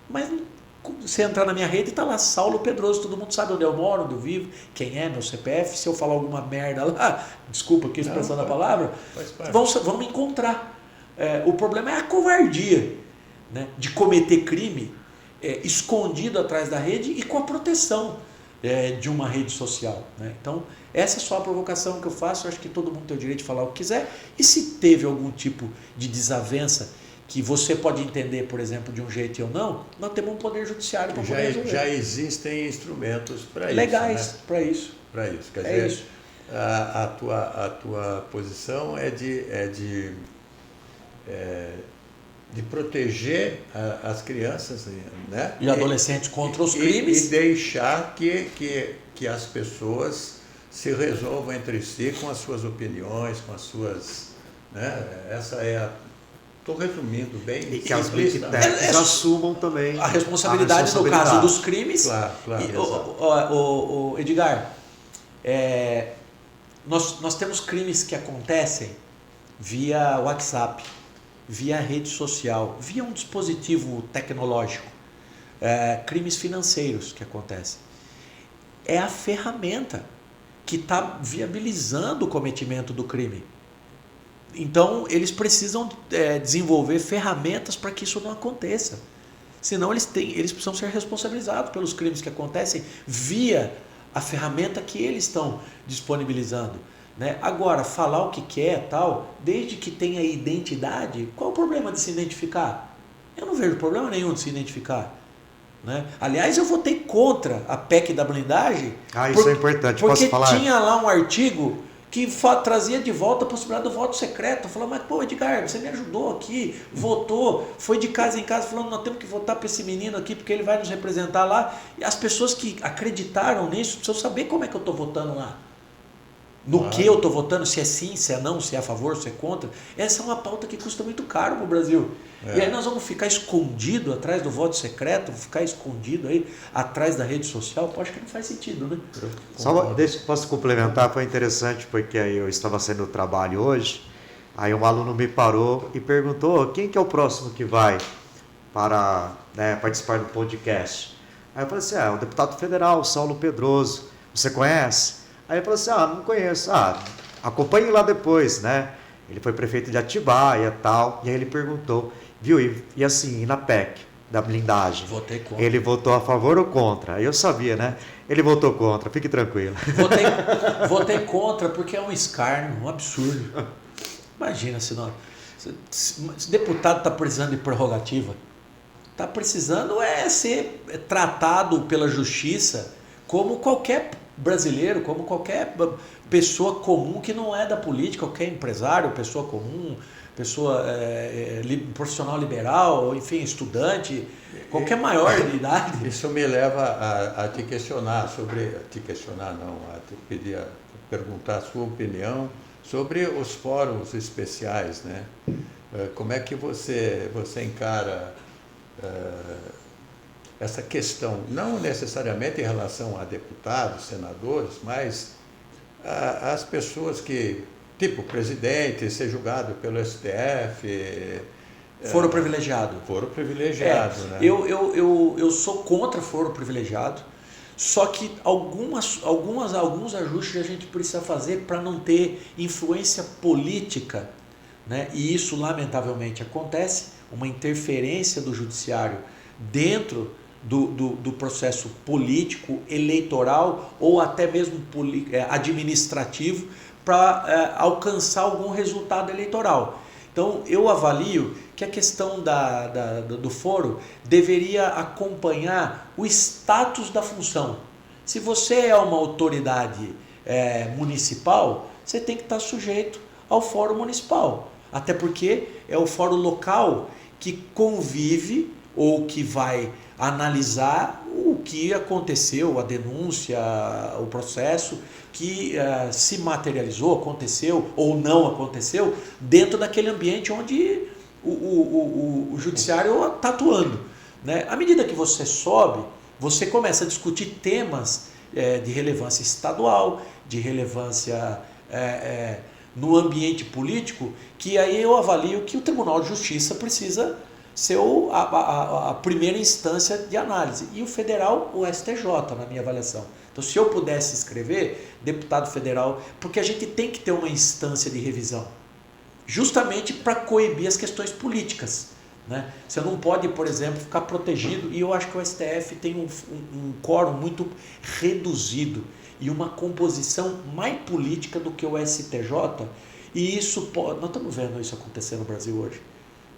mas você entrar na minha rede e está lá Saulo Pedroso, todo mundo sabe onde eu moro, onde eu vivo, quem é, meu CPF, se eu falar alguma merda lá, desculpa aqui a expressão da palavra, vão me encontrar. O problema é a covardia, né, de cometer crime escondido atrás da rede e com a proteção de uma rede social, né? Então, essa é só a provocação que eu faço. Eu acho que todo mundo tem o direito de falar o que quiser. E se teve algum tipo de desavença que você pode entender, por exemplo, de um jeito e eu não, nós temos um poder judiciário para poder resolver. Já existem instrumentos para isso. Legais, né? para isso. Para isso. Quer dizer, isso. A tua posição é de proteger as crianças, né? E adolescentes contra os crimes. E deixar que as pessoas se resolvam entre si com as suas opiniões, com as suas... Né? Essa é estou resumindo bem. E que as Big Techs assumam também a responsabilidade no caso dos crimes. Claro. E, Edgar, nós temos crimes que acontecem via WhatsApp, via rede social, via um dispositivo tecnológico, crimes financeiros que acontecem. É a ferramenta que está viabilizando o cometimento do crime. Então, eles precisam desenvolver ferramentas para que isso não aconteça. Senão, eles precisam ser responsabilizados pelos crimes que acontecem via a ferramenta que eles estão disponibilizando, né? Agora, falar o que quer, tal, desde que tenha identidade, qual o problema de se identificar? Eu não vejo problema nenhum de se identificar, né? Aliás, eu votei contra a PEC da blindagem. Isso é importante, posso falar? Porque tinha lá um artigo que trazia de volta a possibilidade do voto secreto. Falou, mas pô, Edgar, você me ajudou aqui, votou, foi de casa em casa falando, nós temos que votar para esse menino aqui porque ele vai nos representar lá. E as pessoas que acreditaram nisso precisam saber como é que eu estou votando lá. No que eu estou votando, se é sim, se é não, se é a favor, se é contra. Essa é uma pauta que custa muito caro para o Brasil. E aí nós vamos ficar escondido atrás do voto secreto, ficar escondido aí atrás da rede social. Pô, acho que não faz sentido, né? Posso complementar? Foi interessante porque aí eu estava saindo do trabalho hoje, aí um aluno me parou e perguntou quem que é o próximo que vai para participar do podcast. Aí eu falei assim, o deputado federal, Saulo Pedroso, você conhece? Aí ele falou assim, não conheço. Acompanhe lá depois, né? Ele foi prefeito de Atibaia e tal. E aí ele perguntou, viu, e assim, e na PEC da blindagem? Votei contra. Ele votou a favor ou contra? Aí eu sabia, né? Ele votou contra, fique tranquilo. Votei contra porque é um escárnio, um absurdo. Imagina se deputado está precisando de prerrogativa. Está precisando ser tratado pela justiça como qualquer brasileiro, como qualquer pessoa comum que não é da política, qualquer empresário, pessoa comum, pessoa profissional liberal, enfim, estudante, qualquer maior de idade. Isso me leva a te questionar a perguntar a sua opinião sobre os fóruns especiais, né? Como é que você encara essa questão, não necessariamente em relação a deputados, senadores, mas as pessoas que, tipo, o presidente ser julgado pelo STF... Foro privilegiado. Foro privilegiado, né? Eu sou contra foro privilegiado, só que alguns ajustes a gente precisa fazer para não ter influência política, né? E isso lamentavelmente acontece, uma interferência do judiciário dentro do processo político, eleitoral ou até mesmo administrativo para alcançar algum resultado eleitoral. Então eu avalio que a questão do foro deveria acompanhar o status da função. Se você é uma autoridade municipal, você tem que estar sujeito ao fórum municipal. Até porque é o fórum local que convive ou que vai analisar o que aconteceu, a denúncia, o processo que se materializou, aconteceu ou não aconteceu dentro daquele ambiente onde o judiciário está atuando, né? À medida que você sobe, você começa a discutir temas de relevância estadual, de relevância no ambiente político, que aí eu avalio que o Tribunal de Justiça precisa ser a primeira instância de análise. E o federal, o STJ, na minha avaliação. Então, se eu pudesse escrever, deputado federal, porque a gente tem que ter uma instância de revisão, justamente para coibir as questões políticas, né? Você não pode, por exemplo, ficar protegido, e eu acho que o STF tem um quórum muito reduzido e uma composição mais política do que o STJ, e isso pode, nós estamos vendo isso acontecer no Brasil hoje,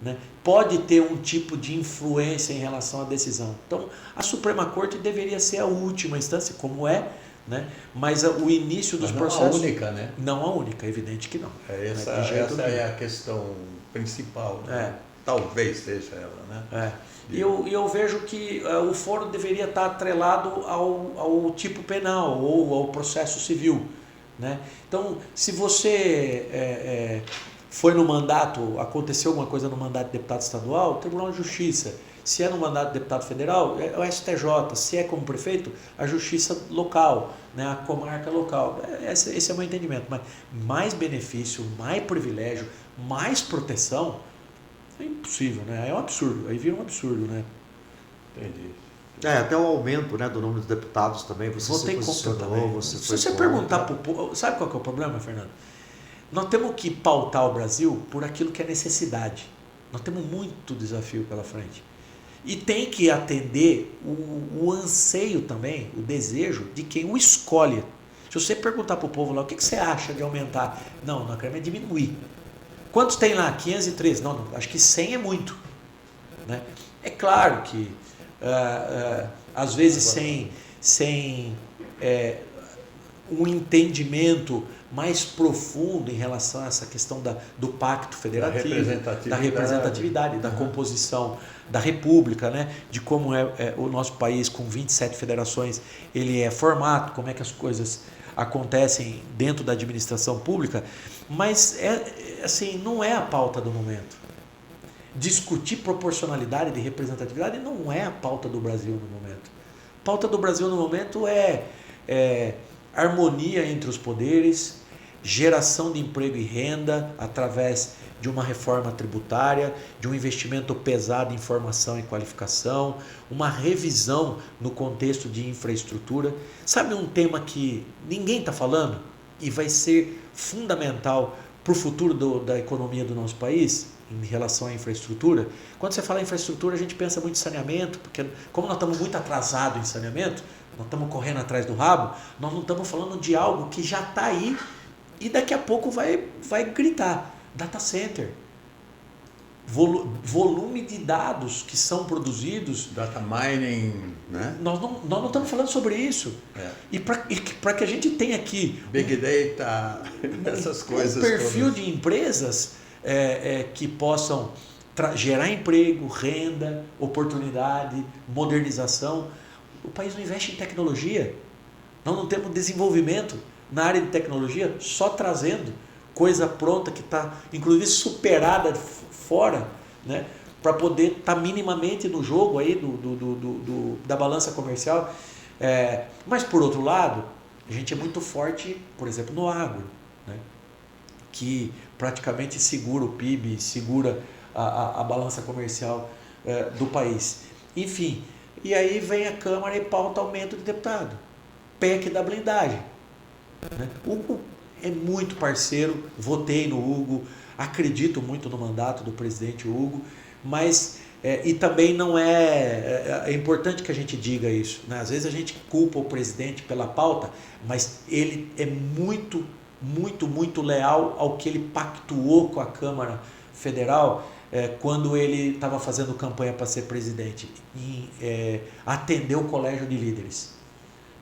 né? Pode ter um tipo de influência em relação à decisão. Então, a Suprema Corte deveria ser a última instância, como é, né? Mas o início dos processos... Não a única, né? Não a única, evidente que não. Essa é a questão principal, né? Talvez seja ela, né? E eu vejo que o foro deveria estar atrelado ao tipo penal ou ao processo civil, né? Então, se você foi no mandato, aconteceu alguma coisa no mandato de deputado estadual, Tribunal de Justiça. Se é no mandato de deputado federal, é o STJ. Se é como prefeito, a Justiça local, né? A comarca local. Esse é o meu entendimento. Mas mais benefício, mais privilégio, mais proteção, é impossível, né? É um absurdo. Aí vira um absurdo, né? Entendi. Até o aumento, né, do número de deputados também, você se posicionou, se você perguntar para o povo... Sabe qual que é o problema, Fernando? Nós temos que pautar o Brasil por aquilo que é necessidade. Nós temos muito desafio pela frente. E tem que atender o anseio também, o desejo de quem o escolhe. Se você perguntar para o povo lá, o que você acha de aumentar? Não, nós queremos diminuir. Quantos tem lá? 513? Não, acho que 100 é muito, né? É claro que, às vezes, sem um entendimento mais profundo em relação a essa questão do pacto federativo, da representatividade, da composição da república, né? De como é o nosso país com 27 federações, ele é formado, como é que as coisas acontecem dentro da administração pública, mas assim, não é a pauta do momento. Discutir proporcionalidade de representatividade não é a pauta do Brasil no momento. A pauta do Brasil no momento é harmonia entre os poderes, geração de emprego e renda através de uma reforma tributária, de um investimento pesado em formação e qualificação, uma revisão no contexto de infraestrutura. Sabe um tema que ninguém está falando e vai ser fundamental para o futuro da economia do nosso país em relação à infraestrutura? Quando você fala em infraestrutura, a gente pensa muito em saneamento, porque como nós estamos muito atrasados em saneamento, nós estamos correndo atrás do rabo, nós não estamos falando de algo que já está aí e daqui a pouco vai gritar. Data center. Volume de dados que são produzidos. Data mining, né? Nós não estamos falando sobre isso. E para que a gente tenha aqui Big Data, essas coisas. Um perfil todas de empresas que possam gerar emprego, renda, oportunidade, modernização. O país não investe em tecnologia. Nós não temos desenvolvimento na área de tecnologia, só trazendo coisa pronta que está, inclusive, superada fora, né? para poder estar minimamente no jogo aí da balança comercial. Mas, por outro lado, a gente é muito forte, por exemplo, no agro, né? Que praticamente segura o PIB, segura a balança comercial do país. Enfim, e aí vem a Câmara e pauta aumento de deputado. PEC da blindagem. Né? Hugo é muito parceiro, votei no Hugo, acredito muito no mandato do presidente Hugo, mas e também não é importante que a gente diga isso, né? Às vezes a gente culpa o presidente pela pauta, mas ele é muito, muito, muito leal ao que ele pactuou com a Câmara Federal quando ele estava fazendo campanha para ser presidente, em atender o Colégio de Líderes.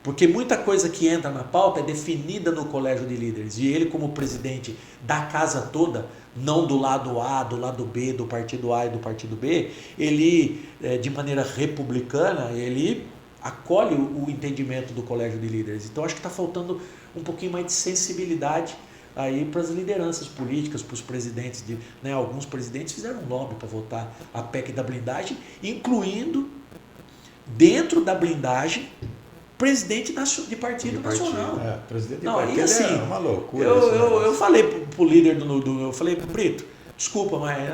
Porque muita coisa que entra na pauta é definida no Colégio de Líderes. E ele, como presidente da casa toda, não do lado A, do lado B, do partido A e do partido B, ele, de maneira republicana, ele acolhe o entendimento do Colégio de Líderes. Então, acho que está faltando um pouquinho mais de sensibilidade aí para as lideranças políticas, para os presidentes. Né, alguns presidentes fizeram um lobby para votar a PEC da blindagem, incluindo, dentro da blindagem, presidente de partido nacional. Presidente de não, partido e assim, é uma loucura. Eu falei pro líder eu falei pro Brito, desculpa, mas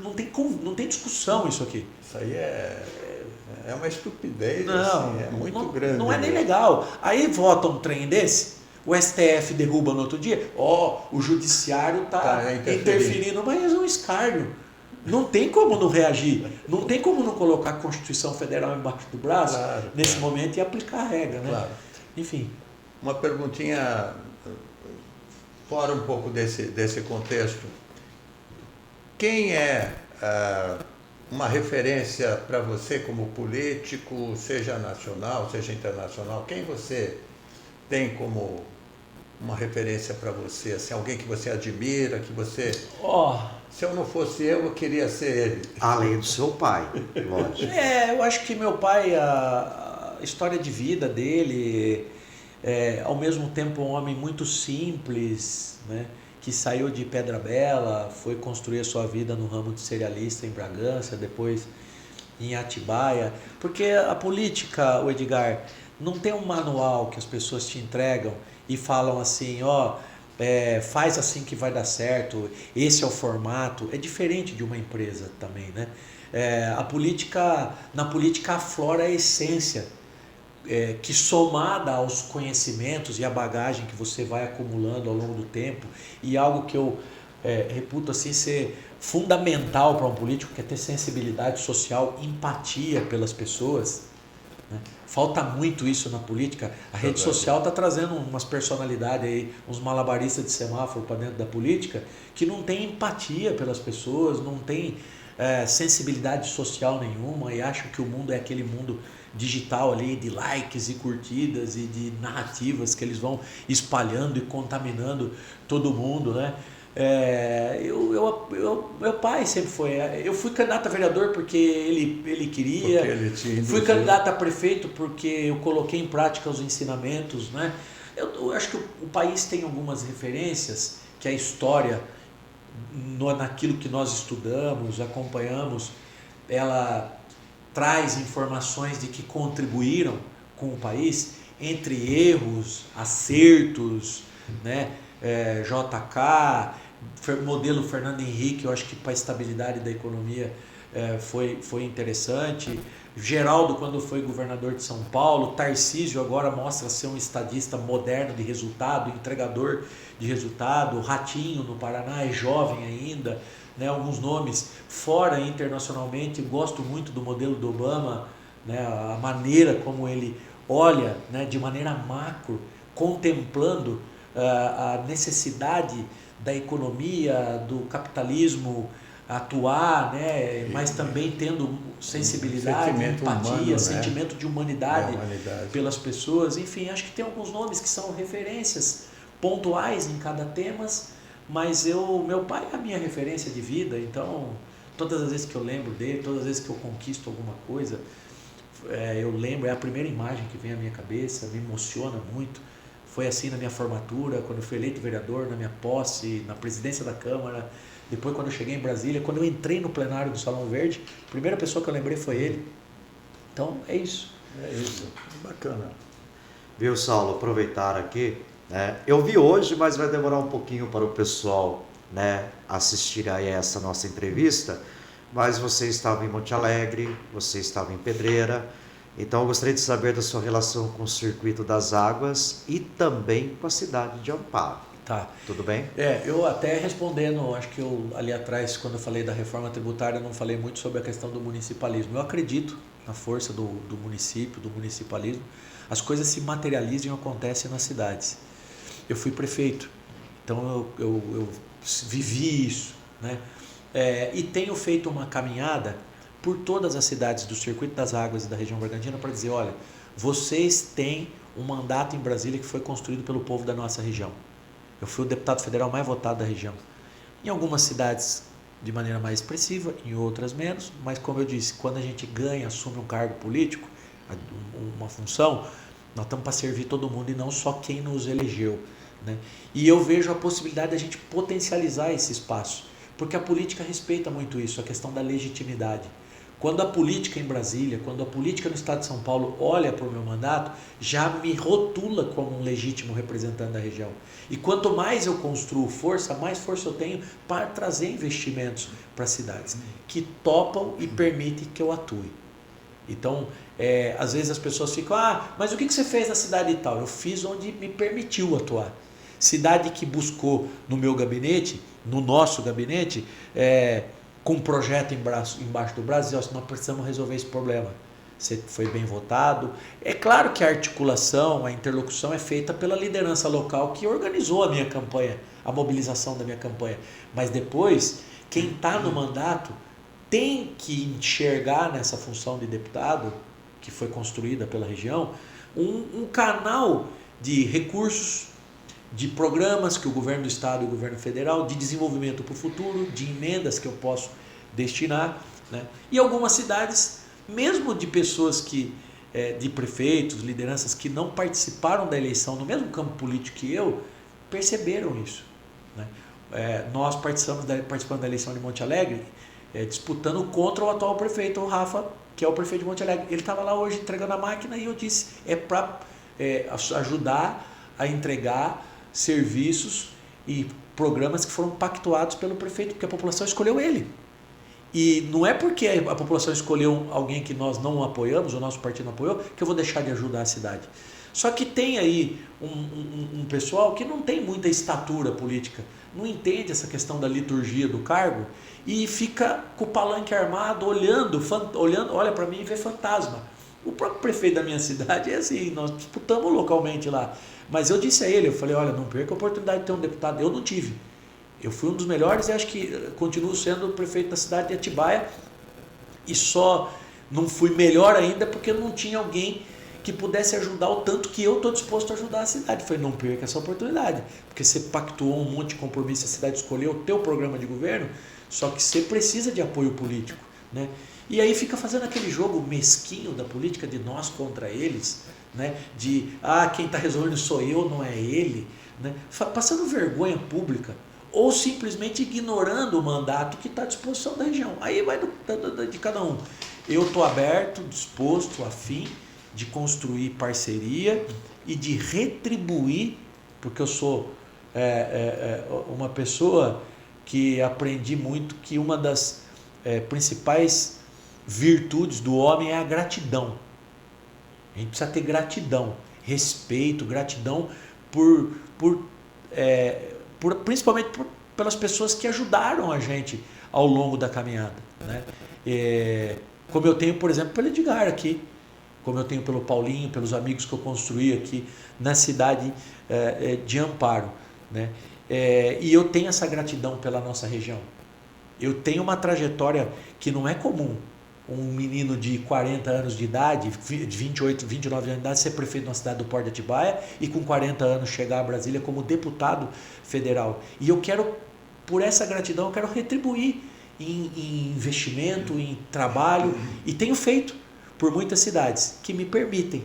não tem discussão isso aqui. Isso aí é uma estupidez, não, assim, é muito grande. Não é nem legal. Aí vota um trem desse, o STF derruba no outro dia, o judiciário está interferindo, mas é um escárnio. Não tem como não reagir, não tem como não colocar a Constituição Federal embaixo do braço nesse momento e aplicar a regra, né? Claro. Enfim. Uma perguntinha fora um pouco desse contexto. Quem é uma referência para você como político, seja nacional, seja internacional? Quem você tem como uma referência para você? Assim, alguém que você admira, que você... Se eu não fosse eu queria ser ele. Além do seu pai, lógico. Eu acho que meu pai, a história de vida dele, ao mesmo tempo um homem muito simples, né, que saiu de Pedra Bela, foi construir a sua vida no ramo de cerealista em Bragança, depois em Atibaia. Porque a política, o Edgar, não tem um manual que as pessoas te entregam e falam assim, faz assim que vai dar certo, esse é o formato. É diferente de uma empresa também, né? Na política aflora a essência, que somada aos conhecimentos e a bagagem que você vai acumulando ao longo do tempo, e algo que eu reputo assim ser fundamental para um político, que é ter sensibilidade social, empatia pelas pessoas. Falta muito isso na política. A rede social está trazendo umas personalidades aí, uns malabaristas de semáforo para dentro da política, que não tem empatia pelas pessoas, não tem sensibilidade social nenhuma e acham que o mundo é aquele mundo digital ali de likes e curtidas e de narrativas que eles vão espalhando e contaminando todo mundo, né? Meu pai sempre foi. Eu fui candidato a vereador porque ele queria. Fui candidato a prefeito porque eu coloquei em prática os ensinamentos, né? Eu acho que o país tem algumas referências que a história, naquilo que nós estudamos, acompanhamos, ela traz informações de que contribuíram com o país, entre erros, acertos, né? JK, modelo Fernando Henrique, eu acho que para a estabilidade da economia foi interessante. Geraldo, quando foi governador de São Paulo. Tarcísio agora mostra ser um estadista moderno de resultado, entregador de resultado. Ratinho no Paraná é jovem ainda, né? Alguns nomes fora internacionalmente. Gosto muito do modelo do Obama, né? A maneira como ele olha, né? De maneira macro, contemplando a necessidade da economia, do capitalismo atuar, né? Mas também tendo sensibilidade, empatia, humano, sentimento, né? De humanidade pelas pessoas. Enfim, acho que tem alguns nomes que são referências pontuais em cada tema, mas meu pai é a minha referência de vida, então todas as vezes que eu lembro dele, todas as vezes que eu conquisto alguma coisa, eu lembro, é a primeira imagem que vem à minha cabeça, me emociona muito. Foi assim na minha formatura, quando eu fui eleito vereador, na minha posse, na presidência da Câmara, Depois, quando eu cheguei em Brasília, quando eu entrei no plenário do Salão Verde, a primeira pessoa que eu lembrei foi ele. Então, é isso. É isso. Bacana. Viu, Saulo? Aproveitar aqui. Né? Eu vi hoje, mas vai demorar um pouquinho para o pessoal, né, assistir a essa nossa entrevista. Mas você estava em Monte Alegre, você estava em Pedreira. Então, eu gostaria de saber da sua relação com o Circuito das Águas e também com a cidade de Amparo. Tá. Tudo bem? Eu até respondendo, acho que eu ali atrás, quando eu falei da reforma tributária, não falei muito sobre a questão do municipalismo. Eu acredito na força do município, do municipalismo. As coisas se materializam e acontecem nas cidades. Eu fui prefeito, então eu vivi isso, né? E tenho feito uma caminhada por todas as cidades do Circuito das Águas e da região Bragantina para dizer, olha, vocês têm um mandato em Brasília que foi construído pelo povo da nossa região. Eu fui o deputado federal mais votado da região. Em algumas cidades de maneira mais expressiva, em outras menos, mas como eu disse, quando a gente ganha, assume um cargo político, uma função, nós estamos para servir todo mundo e não só quem nos elegeu, né? E eu vejo a possibilidade de a gente potencializar esse espaço, porque a política respeita muito isso, a questão da legitimidade. Quando a política em Brasília, quando a política no estado de São Paulo olha para o meu mandato, já me rotula como um legítimo representante da região. E quanto mais eu construo força, mais força eu tenho para trazer investimentos para as cidades, que topam e permitem que eu atue. Então, às vezes as pessoas ficam, mas o que você fez na cidade e tal? Eu fiz onde me permitiu atuar. Cidade que buscou no meu gabinete, no nosso gabinete, com um projeto embaixo do braço, nós precisamos resolver esse problema. Você foi bem votado. É claro que a articulação, a interlocução é feita pela liderança local que organizou a minha campanha, a mobilização da minha campanha. Mas depois, quem está no mandato tem que enxergar nessa função de deputado, que foi construída pela região, um canal de recursos, de programas que o governo do estado e o governo federal, de desenvolvimento para o futuro, de emendas que eu posso destinar, né? E algumas cidades, mesmo de pessoas de prefeitos, lideranças que não participaram da eleição no mesmo campo político que eu, perceberam isso, né? Nós participamos da eleição de Monte Alegre, disputando contra o atual prefeito, o Rafa, que é o prefeito de Monte Alegre. Ele estava lá hoje entregando a máquina e eu disse, para ajudar a entregar serviços e programas que foram pactuados pelo prefeito, porque a população escolheu ele. E não é porque a população escolheu alguém que nós não apoiamos, o nosso partido não apoiou, que eu vou deixar de ajudar a cidade. Só que tem aí um pessoal que não tem muita estatura política, não entende essa questão da liturgia do cargo e fica com o palanque armado, olhando, olha para mim e vê fantasma. O próprio prefeito da minha cidade é assim, nós disputamos localmente lá. Mas eu disse a ele, eu falei, olha, não perca a oportunidade de ter um deputado. Eu não tive. Eu fui um dos melhores e acho que continuo sendo o prefeito da cidade de Atibaia e só não fui melhor ainda porque não tinha alguém que pudesse ajudar o tanto que eu estou disposto a ajudar a cidade. Eu falei, não perca essa oportunidade, porque você pactuou um monte de compromisso, a cidade escolheu o teu programa de governo, só que você precisa de apoio político, né? E aí fica fazendo aquele jogo mesquinho da política de nós contra eles, né? De, quem está resolvendo sou eu, não é ele, né? Passando vergonha pública ou simplesmente ignorando o mandato que está à disposição da região. Aí vai de cada um. Eu estou aberto, disposto, afim de construir parceria e de retribuir, porque eu sou uma pessoa que aprendi muito que uma das principais virtudes do homem é a gratidão. A gente precisa ter gratidão, respeito, gratidão principalmente pelas pessoas que ajudaram a gente ao longo da caminhada, né? Como eu tenho, por exemplo, pelo Edgar aqui, como eu tenho pelo Paulinho, pelos amigos que eu construí aqui na cidade de Amparo, né? E eu tenho essa gratidão pela nossa região. Eu tenho uma trajetória que não é comum. Um menino de 40 anos de idade, 28, 29 anos de idade, ser prefeito na cidade do Porto de Atibaia e com 40 anos chegar a Brasília como deputado federal. E eu quero, por essa gratidão, eu quero retribuir em investimento, em trabalho, e tenho feito por muitas cidades que me permitem,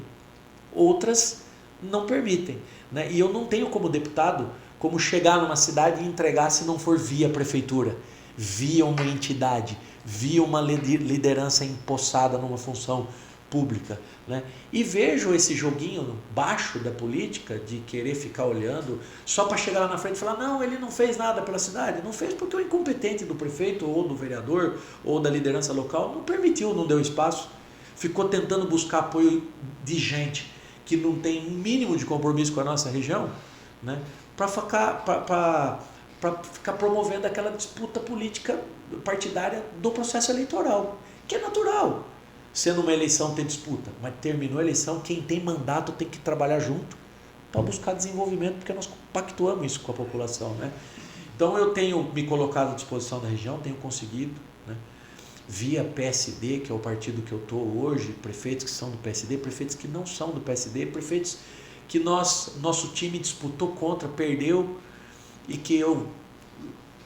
outras não permitem, né? E eu não tenho como deputado como chegar numa cidade e entregar se não for via prefeitura, via uma entidade, via uma liderança empossada numa função pública, né? E vejo esse joguinho baixo da política de querer ficar olhando só para chegar lá na frente e falar, não, ele não fez nada pela cidade. Não fez porque o incompetente do prefeito ou do vereador ou da liderança local não permitiu, não deu espaço. Ficou tentando buscar apoio de gente que não tem um mínimo de compromisso com a nossa região, né? Para ficar promovendo aquela disputa política partidária do processo eleitoral, que é natural. Sendo uma eleição ter disputa, mas terminou a eleição, quem tem mandato tem que trabalhar junto para buscar desenvolvimento, porque nós pactuamos isso com a população, né? Então eu tenho me colocado à disposição da região, tenho conseguido, né? Via PSD, que é o partido que eu estou hoje, prefeitos que são do PSD, prefeitos que não são do PSD, prefeitos que nosso time disputou contra, perdeu e que eu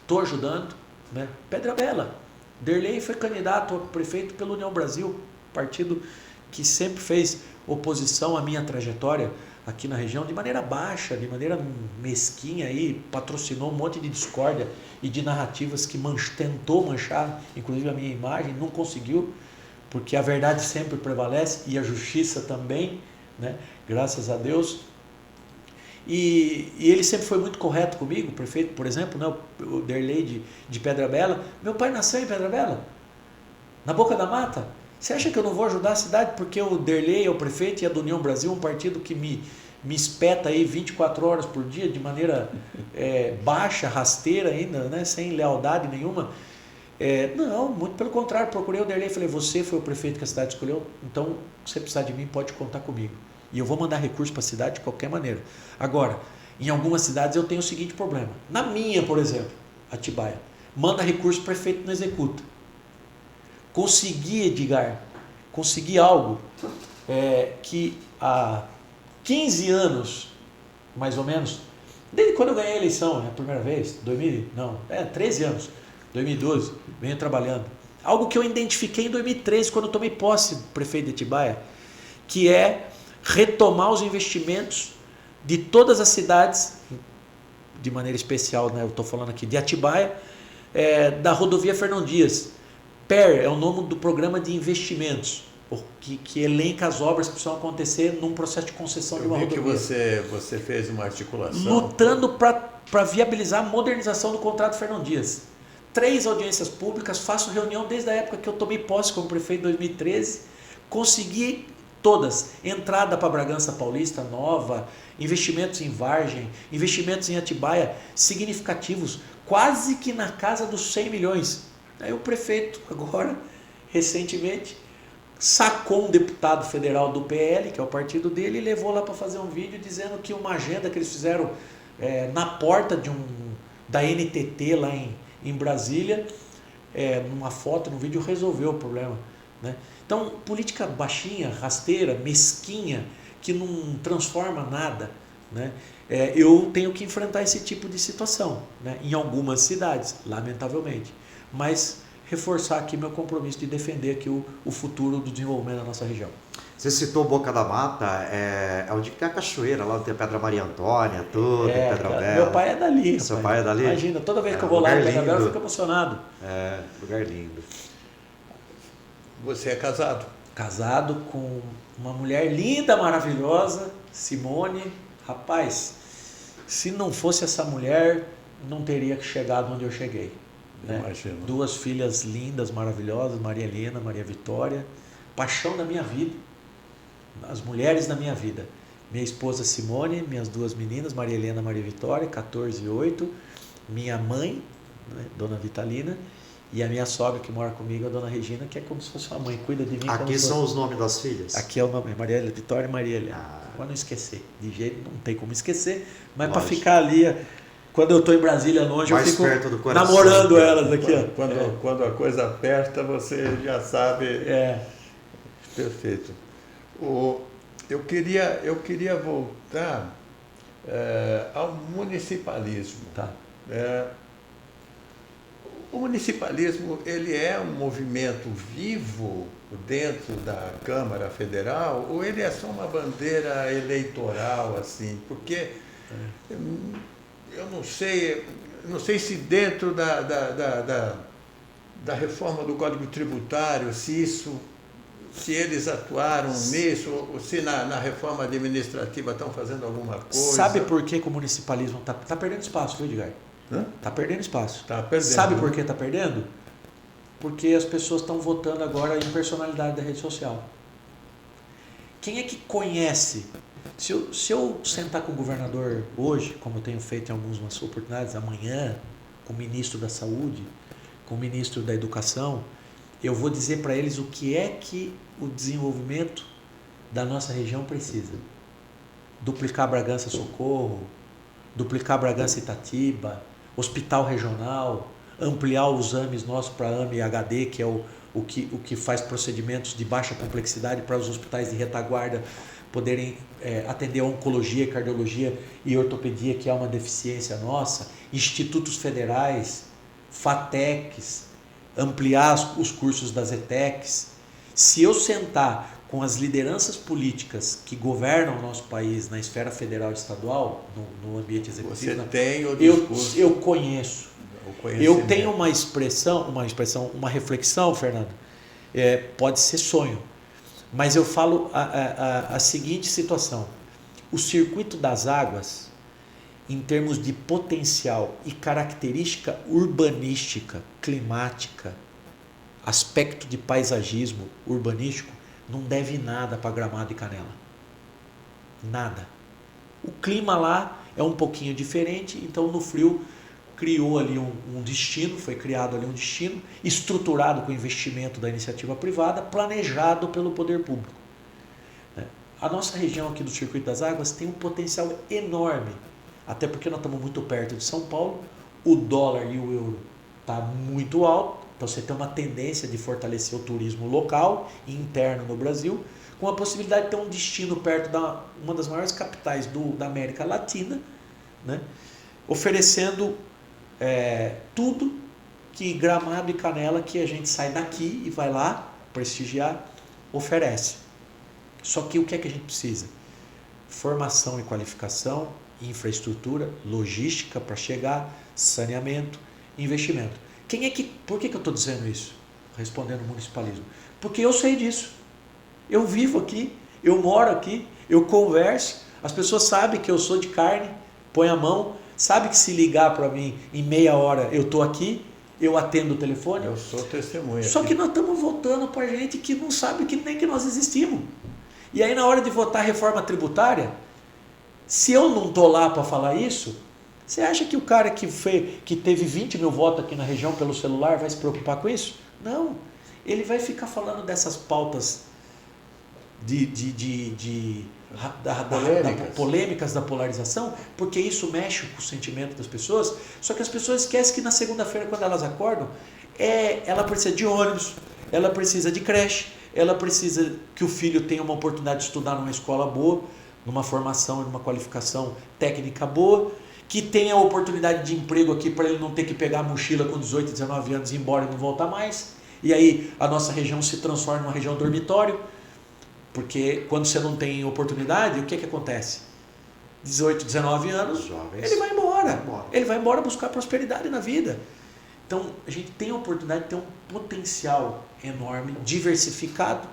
estou ajudando, né? Pedra Bela, Derlei foi candidato a prefeito pelo União Brasil, partido que sempre fez oposição à minha trajetória aqui na região de maneira baixa, de maneira mesquinha, aí, patrocinou um monte de discórdia e de narrativas que tentou manchar, inclusive a minha imagem, não conseguiu, porque a verdade sempre prevalece e a justiça também, né? Graças a Deus. E ele sempre foi muito correto comigo, o prefeito, por exemplo, né, o Derlei de Pedra Bela. Meu pai nasceu em Pedra Bela, na Boca da Mata. Você acha que eu não vou ajudar a cidade porque o Derlei é o prefeito e a do União Brasil, um partido que me espeta aí 24 horas por dia de maneira baixa, rasteira ainda, né, sem lealdade nenhuma? Não, muito pelo contrário, procurei o Derlei e falei, você foi o prefeito que a cidade escolheu, então se você precisar de mim pode contar comigo. E eu vou mandar recurso para a cidade de qualquer maneira. Agora, em algumas cidades eu tenho o seguinte problema. Na minha, por exemplo, Atibaia, manda recurso, o prefeito não executa. Consegui, Edgar, algo que há 15 anos, mais ou menos, desde quando eu ganhei a eleição, a primeira vez, 13 anos, 2012, venho trabalhando. Algo que eu identifiquei em 2013, quando eu tomei posse do prefeito de Atibaia, que é retomar os investimentos de todas as cidades, de maneira especial, né, eu estou falando aqui de Atibaia, da rodovia Fernão Dias. PER é o nome do programa de investimentos, que elenca as obras que precisam acontecer num processo de concessão de uma rodovia. Eu vi que você fez uma articulação. Lutando para viabilizar a modernização do contrato Fernão Dias. 3 audiências públicas, faço reunião desde a época que eu tomei posse como prefeito em 2013, consegui todas, entrada para Bragança Paulista nova, investimentos em Vargem, investimentos em Atibaia significativos, quase que na casa dos 100 milhões. Aí o prefeito agora, recentemente, sacou um deputado federal do PL, que é o partido dele, e levou lá para fazer um vídeo dizendo que uma agenda que eles fizeram na porta da NTT lá em Brasília, numa foto, num vídeo, resolveu o problema, né? Então, política baixinha, rasteira, mesquinha, que não transforma nada, né? Eu tenho que enfrentar esse tipo de situação, né? Em algumas cidades, lamentavelmente. Mas reforçar aqui meu compromisso de defender aqui o futuro do desenvolvimento da nossa região. Você citou Boca da Mata, onde tem a cachoeira, lá tem a Pedra Maria Antônia, tudo, Pedra Bela. Meu pai é dali. Seu pai é dali? Imagina, toda vez que eu vou lá em Pedra Bela eu fico emocionado. Lugar lindo. Você é casado? Casado com uma mulher linda, maravilhosa, Simone. Rapaz, se não fosse essa mulher, não teria chegado onde eu cheguei. Né? Imagino. 2 filhas lindas, maravilhosas, Maria Helena, Maria Vitória, paixão da minha vida, as mulheres da minha vida. Minha esposa Simone, minhas 2 meninas, Maria Helena e Maria Vitória, 14 e 8, minha mãe, né, Dona Vitalina, e a minha sogra que mora comigo, a Dona Regina, que é como se fosse uma mãe, cuida de mim. Aqui são os nomes das filhas? Aqui é o nome, Maria Vitória e Maria Helena. Para não esquecer, de jeito não tem como esquecer, mas para ficar ali, quando eu estou em Brasília longe, mais eu fico perto do coração, namorando elas aqui. Quando a coisa aperta, você já sabe. Perfeito. Eu queria voltar ao municipalismo. Tá. O municipalismo, ele é um movimento vivo dentro da Câmara Federal ou ele é só uma bandeira eleitoral, assim? Porque eu não sei se dentro da reforma do Código Tributário, se eles atuaram nisso, ou se na reforma administrativa estão fazendo alguma coisa. Sabe por que o municipalismo está perdendo espaço, viu, Edgar? Está perdendo espaço. Está perdendo. Sabe por que está perdendo? Porque as pessoas estão votando agora em personalidade da rede social. Quem é que conhece? Se eu sentar com o governador hoje, como eu tenho feito em algumas oportunidades, amanhã, com o ministro da Saúde, com o ministro da Educação, eu vou dizer para eles o que é que o desenvolvimento da nossa região precisa. Duplicar Bragança Socorro, duplicar Bragança Itatiba, hospital regional, ampliar os AMEs nossos para AME HD, que é o que faz procedimentos de baixa complexidade para os hospitais de retaguarda poderem atender a oncologia, cardiologia e ortopedia, que é uma deficiência nossa, institutos federais, FATECs, ampliar os cursos das ETECs. Se eu sentar com as lideranças políticas que governam o nosso país na esfera federal e estadual, no ambiente executivo, você tem o discurso, eu conheço. Eu tenho uma reflexão, Fernando, pode ser sonho, mas eu falo a seguinte situação: o circuito das águas, em termos de potencial e característica urbanística, climática, aspecto de paisagismo urbanístico, não deve nada para Gramado e Canela. Nada. O clima lá é um pouquinho diferente, então no frio criou ali um destino, foi criado ali um destino, estruturado com investimento da iniciativa privada, planejado pelo poder público. A nossa região aqui do Circuito das Águas tem um potencial enorme, até porque nós estamos muito perto de São Paulo, o dólar e o euro está muito alto, então você tem uma tendência de fortalecer o turismo local e interno no Brasil, com a possibilidade de ter um destino perto da uma das maiores capitais da América Latina, né? Oferecendo tudo que Gramado e Canela, que a gente sai daqui e vai lá prestigiar, oferece. Só que o que é que a gente precisa? Formação e qualificação, infraestrutura, logística para chegar, saneamento, investimento. Por que eu estou dizendo isso? Respondendo o municipalismo. Porque eu sei disso. Eu vivo aqui, eu moro aqui, eu converso, as pessoas sabem que eu sou de carne, põe a mão, sabe que se ligar para mim em meia hora eu estou aqui, eu atendo o telefone. Eu sou testemunha. Só aqui. que nós estamos votando para gente que não sabe nem que nós existimos. E aí na hora de votar a reforma tributária, se eu não estou lá para falar isso, você acha que o cara que teve 20 mil votos aqui na região pelo celular vai se preocupar com isso? Não. Ele vai ficar falando dessas pautas polêmicas da polarização, porque isso mexe com o sentimento das pessoas. Só que as pessoas esquecem que na segunda-feira, quando elas acordam, ela precisa de ônibus, ela precisa de creche, ela precisa que o filho tenha uma oportunidade de estudar numa escola boa, numa formação, numa qualificação técnica boa, que tenha a oportunidade de emprego aqui para ele não ter que pegar a mochila com 18, 19 anos e ir embora e não voltar mais. E aí a nossa região se transforma numa região dormitório, porque quando você não tem oportunidade, o que acontece? 18, 19 anos, ele vai embora. Ele vai embora buscar prosperidade na vida. Então, a gente tem a oportunidade de ter um potencial enorme, diversificado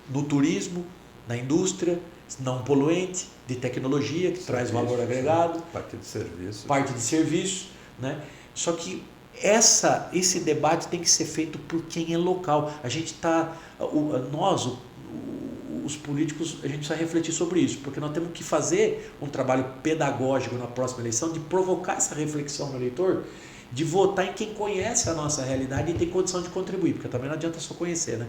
no turismo, na indústria, não poluente, de tecnologia, que traz valor agregado. Parte de serviço. Parte de serviço, né? Só que esse debate tem que ser feito por quem é local. A gente está... os políticos, a gente precisa refletir sobre isso, porque nós temos que fazer um trabalho pedagógico na próxima eleição, de provocar essa reflexão no eleitor, de votar em quem conhece a nossa realidade e tem condição de contribuir, porque também não adianta só conhecer, né?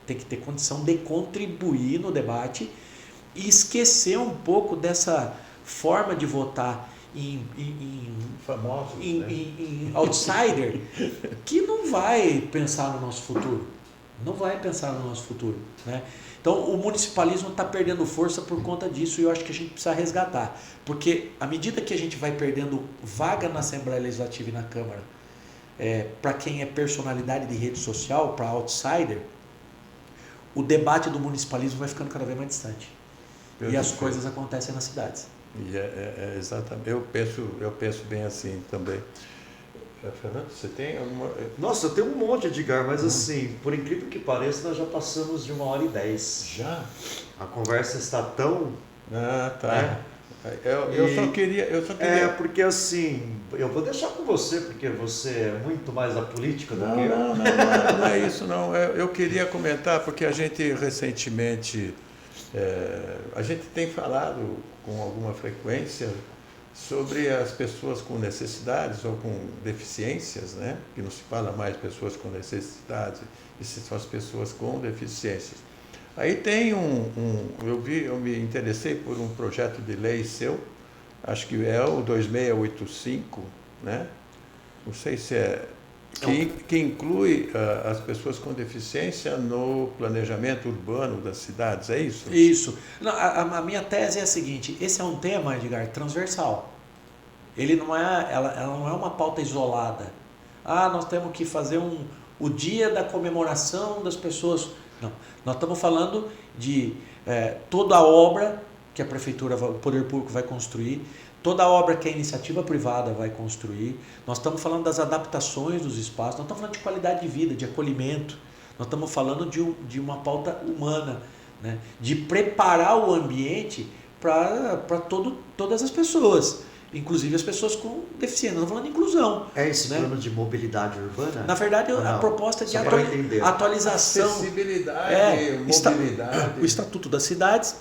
Tem que ter condição de contribuir no debate e esquecer um pouco dessa forma de votar em famosos, em outsider, que não vai pensar no nosso futuro. Não vai pensar no nosso futuro, né? Então, o municipalismo está perdendo força por conta disso e eu acho que a gente precisa resgatar. Porque, à medida que a gente vai perdendo vaga na Assembleia Legislativa e na Câmara, para quem é personalidade de rede social, para outsider, o debate do municipalismo vai ficando cada vez mais distante. E as coisas acontecem nas cidades. E é exatamente, eu penso bem assim também. Fernando, você tem alguma... Nossa, eu tenho um monte, Edgar, mas assim, por incrível que pareça, nós já passamos de 1h10. Já? A conversa está tão... Ah, tá. Né? Eu só queria... porque assim, eu vou deixar com você, porque você é muito mais da política do que eu. Não é isso não. Eu queria comentar, porque a gente recentemente, a gente tem falado com alguma frequência sobre as pessoas com necessidades ou com deficiências, né? Que não se fala mais pessoas com necessidades, e são as pessoas com deficiências. Aí tem eu me interessei por um projeto de lei seu, acho que é o 2685, né? Não sei se que inclui as pessoas com deficiência no planejamento urbano das cidades, é isso? Isso. Não, a minha tese é a seguinte, esse é um tema, Edgar, transversal. Ele não é, ela não é uma pauta isolada. Nós temos que fazer o dia da comemoração das pessoas. Não, nós estamos falando de toda a obra que a prefeitura, o poder público vai construir, toda a obra que a iniciativa privada vai construir. Nós estamos falando das adaptações dos espaços, nós estamos falando de qualidade de vida, de acolhimento, nós estamos falando de uma pauta humana, né? De preparar o ambiente para todas as pessoas, inclusive as pessoas com deficiência. Nós estamos falando de inclusão. É esse né? plano de mobilidade urbana? Na verdade, a proposta de atualização. Acessibilidade, mobilidade. O Estatuto das Cidades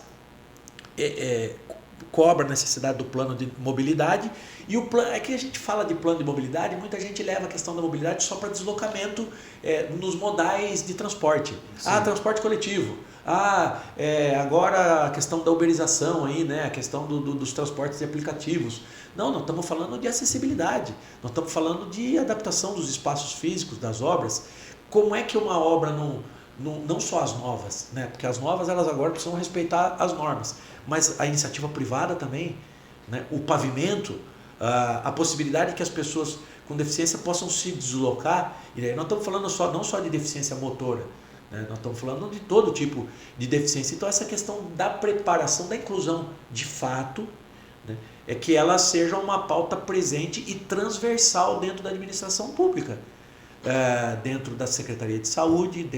cobra a necessidade do plano de mobilidade, e o plano, é que a gente fala de plano de mobilidade, muita gente leva a questão da mobilidade só para deslocamento nos modais de transporte. Sim. Transporte coletivo. Agora a questão da uberização aí, né? A questão dos transportes de aplicativos. Não, nós estamos falando de acessibilidade, nós estamos falando de adaptação dos espaços físicos, das obras. Como é que uma obra não só as novas, né? Porque as novas elas agora precisam respeitar as normas, mas a iniciativa privada também, né? O pavimento, a possibilidade que as pessoas com deficiência possam se deslocar, e aí nós estamos falando não só de deficiência motora, né? Nós estamos falando de todo tipo de deficiência. Então essa questão da preparação, da inclusão de fato, né? É que ela seja uma pauta presente e transversal dentro da administração pública. Dentro da Secretaria de Saúde,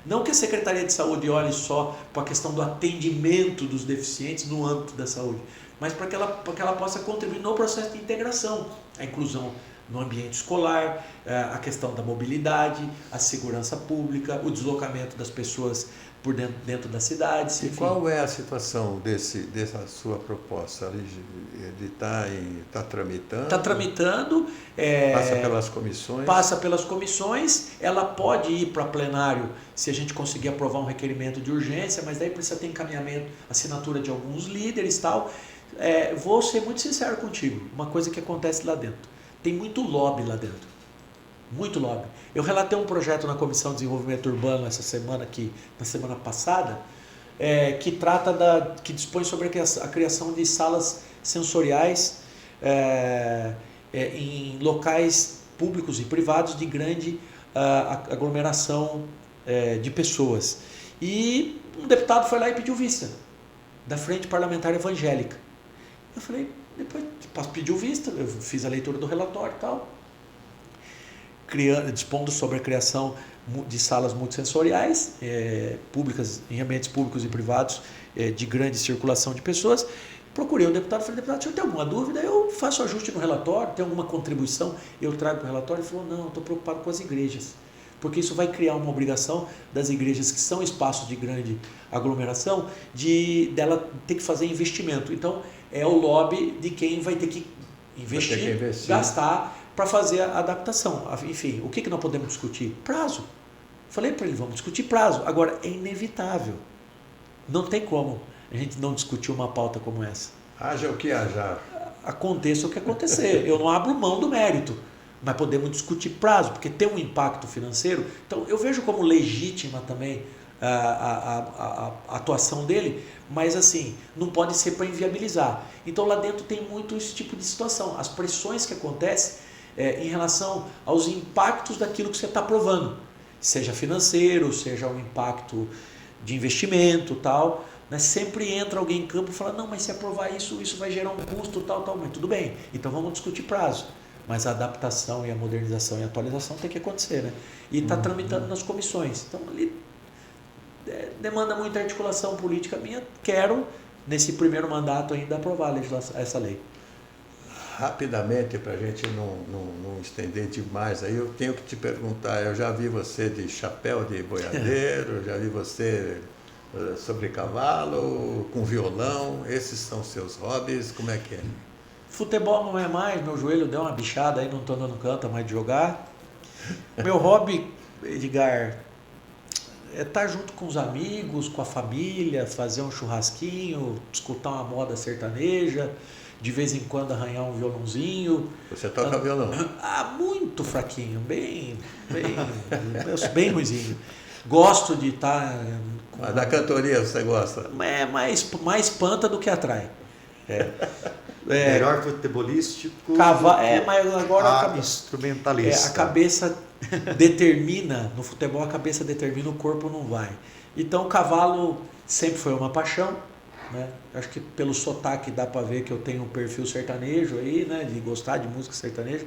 não que a Secretaria de Saúde olhe só para a questão do atendimento dos deficientes no âmbito da saúde, mas para que ela possa contribuir no processo de integração, a inclusão no ambiente escolar, a questão da mobilidade, a segurança pública, o deslocamento das pessoas por dentro das cidades. E qual é a situação dessa sua proposta? Ele está tramitando? Está tramitando. Passa pelas comissões? Passa pelas comissões. Ela pode ir para plenário se a gente conseguir aprovar um requerimento de urgência, mas daí precisa ter encaminhamento, assinatura de alguns líderes e tal. Vou ser muito sincero contigo, uma coisa que acontece lá dentro. Tem muito lobby lá dentro. Muito lobby. Eu relatei um projeto na Comissão de Desenvolvimento Urbano na semana passada, que dispõe sobre a criação de salas sensoriais em locais públicos e privados de grande aglomeração de pessoas. E um deputado foi lá e pediu vista da Frente Parlamentar Evangélica. Eu falei, depois pediu vista, eu fiz a leitura do relatório e tal, dispondo sobre a criação de salas multissensoriais, públicas, em ambientes públicos e privados, de grande circulação de pessoas. Procurei o deputado, falei, deputado, o senhor tem alguma dúvida? Eu faço ajuste no relatório, tem alguma contribuição? Eu trago para o relatório. Ele falou, não, estou preocupado com as igrejas, porque isso vai criar uma obrigação das igrejas, que são espaços de grande aglomeração, dela ter que fazer investimento. Então, é o lobby de quem vai ter que investir. Gastar para fazer a adaptação. Enfim, o que nós podemos discutir? Prazo. Falei para ele, vamos discutir prazo. Agora, é inevitável. Não tem como a gente não discutir uma pauta como essa. Haja o que haja. Aconteça o que acontecer. Eu não abro mão do mérito, mas podemos discutir prazo, porque tem um impacto financeiro. Então, eu vejo como legítima também a atuação dele, mas assim, não pode ser para inviabilizar. Então, lá dentro tem muito esse tipo de situação. As pressões que acontecem em relação aos impactos daquilo que você está aprovando, seja financeiro, seja um impacto de investimento, tal, Né? Sempre entra alguém em campo e fala, não, mas se aprovar isso, isso vai gerar um custo, tal, tal. Mas tudo bem, então vamos discutir prazo. Mas a adaptação e a modernização e a atualização tem que acontecer, né? E está tramitando nas comissões. Então, ali demanda muita articulação política minha. Quero, nesse primeiro mandato ainda, aprovar a legislação, essa lei. Rapidamente, para a gente não estender demais, aí eu tenho que te perguntar, eu já vi você de chapéu de boiadeiro, já vi você sobre cavalo, com violão, esses são seus hobbies, como é que é? Futebol não é mais, meu joelho deu uma bichada aí, não estou dando canto mais de jogar. Meu hobby, Edgar, é estar junto com os amigos, com a família, fazer um churrasquinho, escutar uma moda sertaneja, de vez em quando arranhar um violãozinho. Você toca violão? Muito fraquinho, bem ruizinho. Gosto de estar... Mas da cantoria você gosta? É mais panta do que atrai. Melhor futebolístico. Mas agora instrumentalista. a cabeça determina, no futebol a cabeça determina, o corpo não vai. Então o cavalo sempre foi uma paixão, né? Acho que pelo sotaque dá para ver que eu tenho um perfil sertanejo aí, né? De gostar de música sertaneja.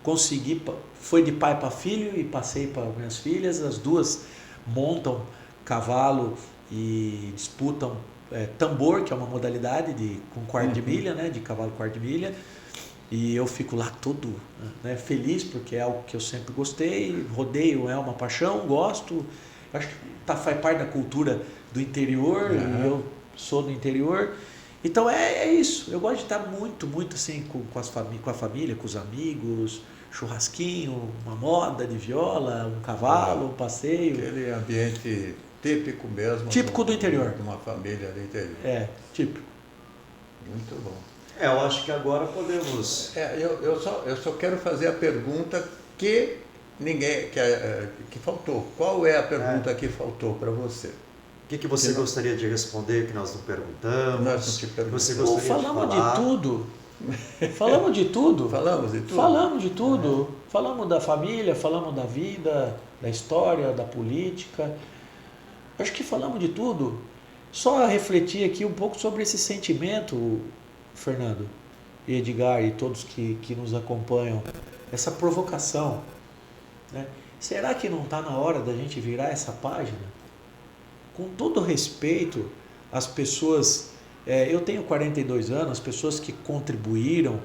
Consegui, foi de pai para filho e passei para minhas filhas, as duas montam cavalo e disputam tambor, que é uma modalidade com quarto de milha, né, de cavalo quarto de milha, e eu fico lá todo, né, feliz, porque é algo que eu sempre gostei. Rodeio é uma paixão, gosto, acho que faz parte da cultura do interior, e eu sou do interior, então é isso. Eu gosto de estar muito assim com a família, com os amigos, churrasquinho, uma moda de viola, um cavalo, um passeio. Aquele ambiente típico mesmo. Típico do interior. De uma família do interior. Típico. Muito bom. Eu acho que agora podemos... Eu só quero fazer a pergunta que que faltou. Qual é a pergunta que faltou para você? O que você gostaria de responder que nós não perguntamos? Nós não te perguntamos. Você gostaria Falamos de falar? de tudo. Falamos de tudo. Falamos de tudo? Falamos de tudo. Falamos da família, falamos da vida, da história, da política. Acho que falamos de tudo. Só refletir aqui um pouco sobre esse sentimento, Fernando e Edgar e todos que nos acompanham, essa provocação, né? Será que não está na hora da gente virar essa página? Com todo respeito às pessoas, eu tenho 42 anos, as pessoas que contribuíram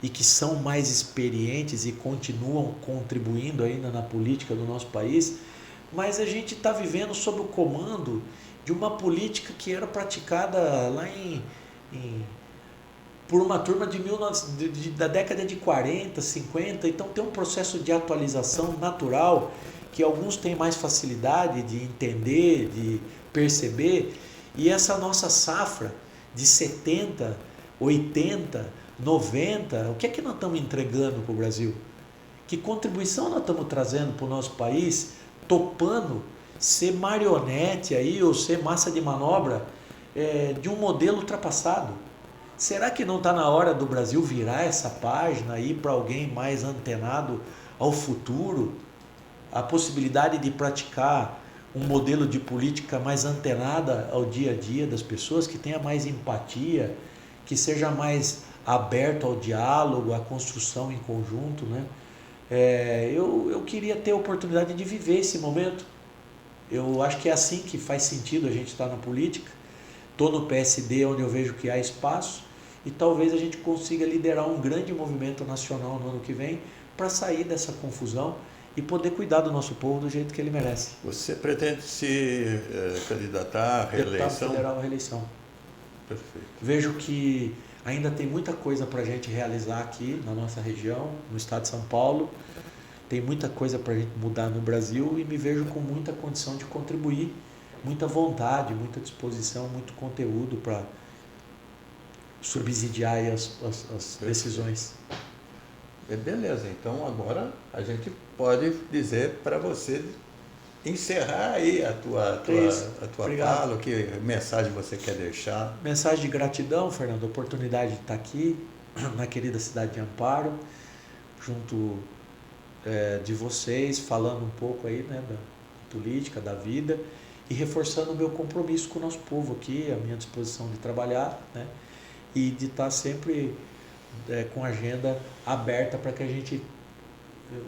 e que são mais experientes e continuam contribuindo ainda na política do nosso país, mas a gente está vivendo sob o comando de uma política que era praticada lá por uma turma da década de 40, 50, então tem um processo de atualização natural que alguns têm mais facilidade de entender, de perceber, e essa nossa safra de 70, 80, 90, o que é que nós estamos entregando para o Brasil? Que contribuição nós estamos trazendo para o nosso país, topando ser marionete aí, ou ser massa de manobra de um modelo ultrapassado? Será que não está na hora do Brasil virar essa página aí para alguém mais antenado ao futuro? A possibilidade de praticar um modelo de política mais antenada ao dia a dia das pessoas, que tenha mais empatia, que seja mais aberto ao diálogo, à construção em conjunto, né? Eu queria ter a oportunidade de viver esse momento. Eu acho que é assim que faz sentido a gente estar na política. Estou no PSD, onde eu vejo que há espaço, e talvez a gente consiga liderar um grande movimento nacional no ano que vem para sair dessa confusão e poder cuidar do nosso povo do jeito que ele merece. Você pretende se candidatar à reeleição? Deputado federal à reeleição. Perfeito. Vejo que ainda tem muita coisa para a gente realizar aqui na nossa região, no estado de São Paulo. Tem muita coisa para a gente mudar no Brasil, e me vejo com muita condição de contribuir, muita vontade, muita disposição, muito conteúdo para subsidiar aí as decisões. Beleza, então agora a gente pode dizer para você encerrar aí a tua fala, que mensagem você quer deixar. Mensagem de gratidão, Fernando, a oportunidade de estar aqui na querida cidade de Amparo, junto de vocês, falando um pouco aí, né, da política, da vida, e reforçando o meu compromisso com o nosso povo aqui, a minha disposição de trabalhar, né? E de estar sempre com a agenda aberta para que a gente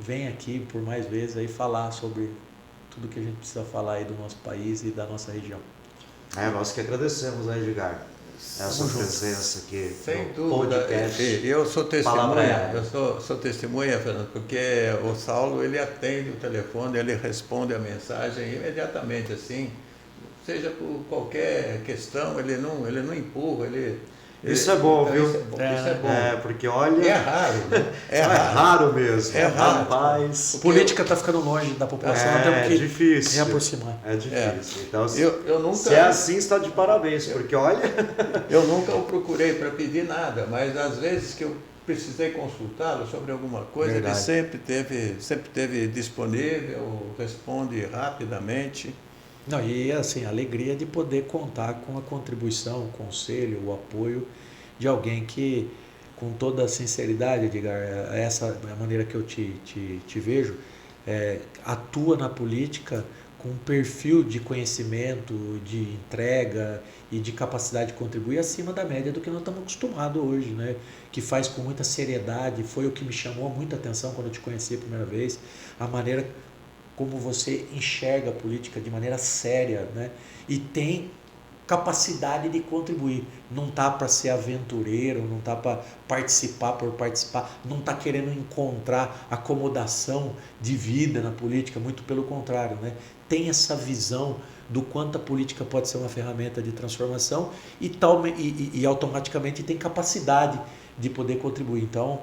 venha aqui por mais vezes aí falar sobre tudo que a gente precisa falar aí do nosso país e da nossa região. Nós que agradecemos, né, Edgar? Essa presença aqui Sem no dúvida. podcast. Eu sou testemunha, Palavra. eu sou testemunha, Fernando, porque o Saulo, ele atende o telefone, ele responde a mensagem imediatamente, assim, seja por qualquer questão, ele não empurra, Isso é bom, viu? Isso é bom. Porque olha... É raro, né? É raro mesmo. É raro. Rapaz. A política está ficando longe da população, nós temos que difícil. reaproximar. É difícil. Então, eu nunca, se é assim, está de parabéns, porque olha... Eu nunca o procurei para pedir nada, mas às vezes que eu precisei consultá-lo sobre alguma coisa, Verdade. ele sempre teve disponível, responde rapidamente. Não, e assim, a alegria de poder contar com a contribuição, o conselho, o apoio de alguém que, com toda a sinceridade, Edgar, essa é a maneira que eu te vejo, atua na política com um perfil de conhecimento, de entrega e de capacidade de contribuir acima da média do que nós estamos acostumados hoje, né? Que faz com muita seriedade, foi o que me chamou muita atenção quando eu te conheci a primeira vez, a maneira como você enxerga a política de maneira séria, né? E tem capacidade de contribuir. Não está para ser aventureiro, não está para participar por participar, não está querendo encontrar acomodação de vida na política, muito pelo contrário, né? Tem essa visão do quanto a política pode ser uma ferramenta de transformação e automaticamente tem capacidade de poder contribuir. Então,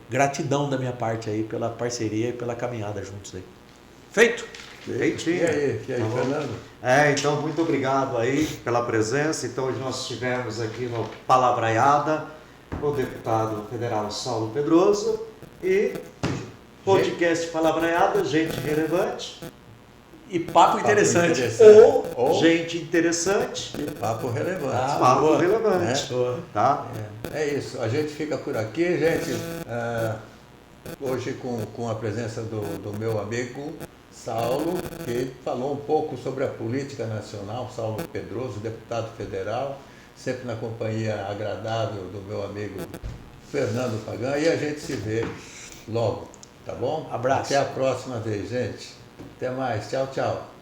gratidão da minha parte aí pela parceria e pela caminhada juntos aí. Feito? Feitinho. E aí, Tá Fernando? Então, muito obrigado aí pela presença. Então, hoje nós estivemos aqui no Palavraiada, o deputado federal Saulo Pedroso e podcast Palavraiada, gente relevante. E papo interessante. Ou gente interessante. E papo relevante. Papo boa. relevante. Tá? É isso, a gente fica por aqui, gente. Hoje com a presença do meu amigo Saulo, que falou um pouco sobre a política nacional, Saulo Pedroso, deputado federal, sempre na companhia agradável do meu amigo Fernando Pagan, e a gente se vê logo, tá bom? Abraço. Até a próxima vez, gente. Até mais. Tchau, tchau.